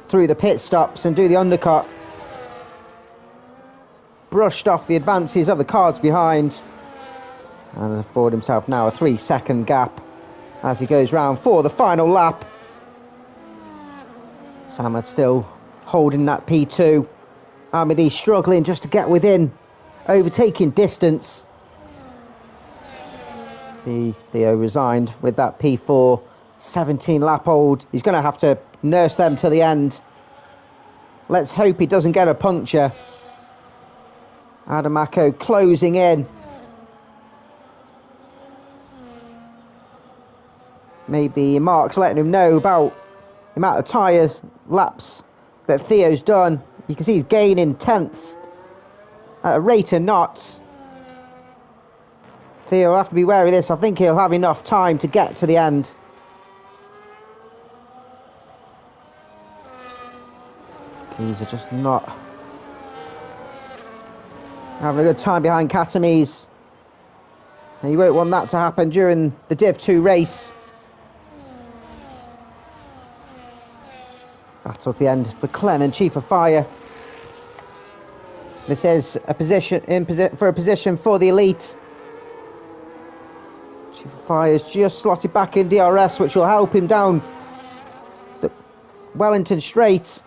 through the pit stops and do the undercut, brushed off the advances of the cars behind, and afford himself now a 3-second gap as he goes round for the final lap. Samad still holding that P2. Amity struggling just to get within overtaking distance. Theo resigned with that P4, 17 lap old. He's going to have to nurse them to the end. Let's hope he doesn't get a puncture. Adamako closing in. Maybe Mark's letting him know about the amount of tyres, laps that Theo's done. You can see he's gaining tenths at a rate of knots. Theo will have to be wary of this. I think he'll have enough time to get to the end. These are just not having a good time behind Katames. And you won't want that to happen during the Div 2 race. Battle to the end for Clen and Chief of Fire. This is a position for the elite. Chief of Fire's just slotted back in DRS, which will help him down the Wellington Straight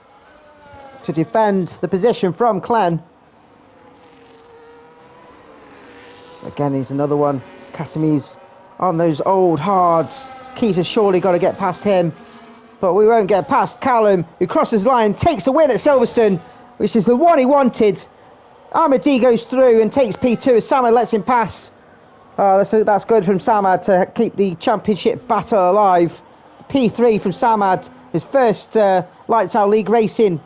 to defend the position from Clen. Again, he's another one. Katames on those old hards. Keita's surely got to get past him. But we won't get past Callum, who crosses the line, takes the win at Silverstone, which is the one he wanted. Amadi goes through and takes P2 as Samad lets him pass. Oh, that's good from Samad to keep the championship battle alive. P3 from Samad, his first Lights Out League racing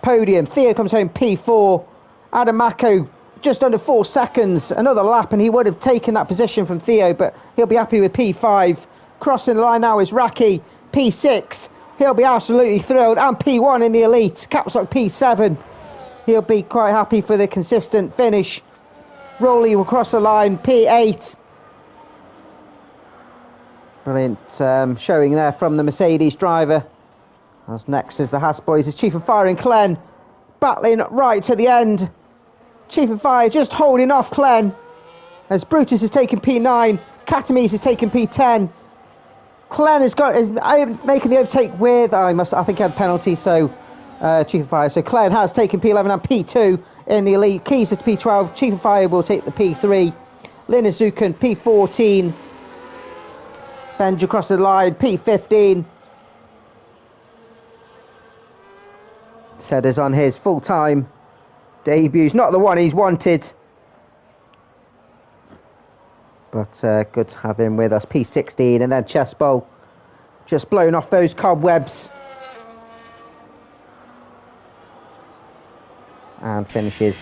podium. Theo comes home P4. Adamako just under 4 seconds. Another lap and he would have taken that position from Theo, but he'll be happy with P5. Crossing the line now is Raki. P6, he'll be absolutely thrilled, and P1 in the elite, caps lock P7, he'll be quite happy for the consistent finish. Rowley will cross the line, P8. Brilliant showing there from the Mercedes driver. As next is the Haas boys, is Chief of Fire and Clen, battling right to the end. Chief of Fire just holding off Clen, as Brutus is taking P9, Katames is taking P10. Clen is making the overtake with, I think he had penalty, so Chief of Fire. So Clen has taken P11 and P2 in the elite. Keys to P12. Chief of Fire will take the P3. Linazukan P14. Benj across the line, P15. Sedders on his full-time debuts. Not the one he's wanted. But good to have him with us. P16 and then Chessbowl just blowing off those cobwebs. And finishes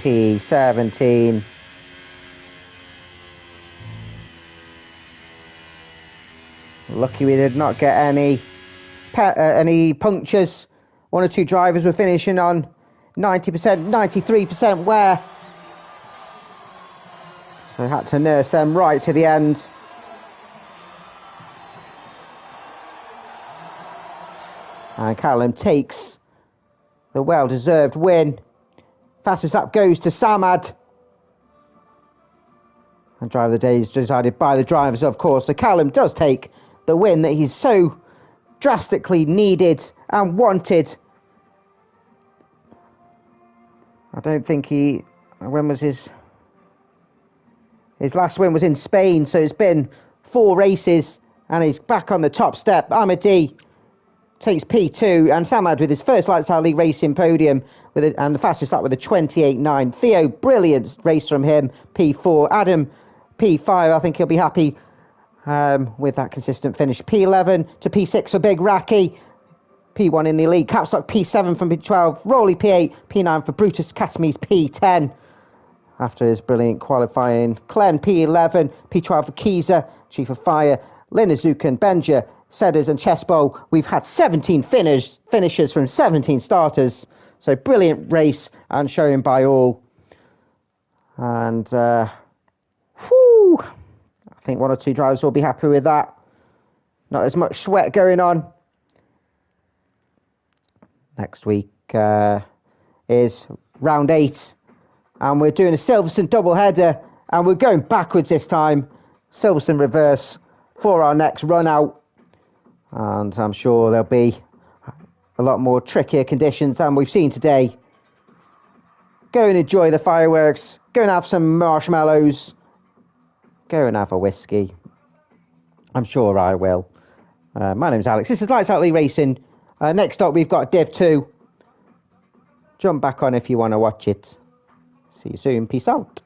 P17. Lucky we did not get any punctures. One or two drivers were finishing on 90%, 93% wear. So had to nurse them right to the end. And Callum takes the well-deserved win. Fastest lap goes to Samad. And driver of the day is decided by the drivers, of course. So Callum does take the win that he's so drastically needed and wanted. I don't think when was his last win was in Spain, so it's been 4 races and he's back on the top step. Amadi takes P2 and Samad with his first Lights Out League racing podium and the fastest lap with a 28.9. Theo, brilliant race from him, P4. Adam, P5, I think he'll be happy with that consistent finish. P11 to P6 for Big Raki. P1 in the lead. Capstock P7 from P12. Rowley P8. P9 for Brutus Katames P10. After his brilliant qualifying. Clen P11. P12 for Kiza. Chief of Fire. Linazukan, Benja, Sedders and Chessbowl. We've had 17 finishers from 17 starters. So brilliant race and showing by all. And I think 1 or 2 drivers will be happy with that. Not as much sweat going on. Next week is round 8. And we're doing a Silverstone double-header. And we're going backwards this time. Silverstone reverse for our next run out. And I'm sure there'll be a lot more trickier conditions than we've seen today. Go and enjoy the fireworks. Go and have some marshmallows. go and have a whiskey. I'm sure I will. My name's Alex. This is Lights Out Lee Racing. Next up, we've got Div 2. Jump back on if you want to watch it. See you soon. Peace out.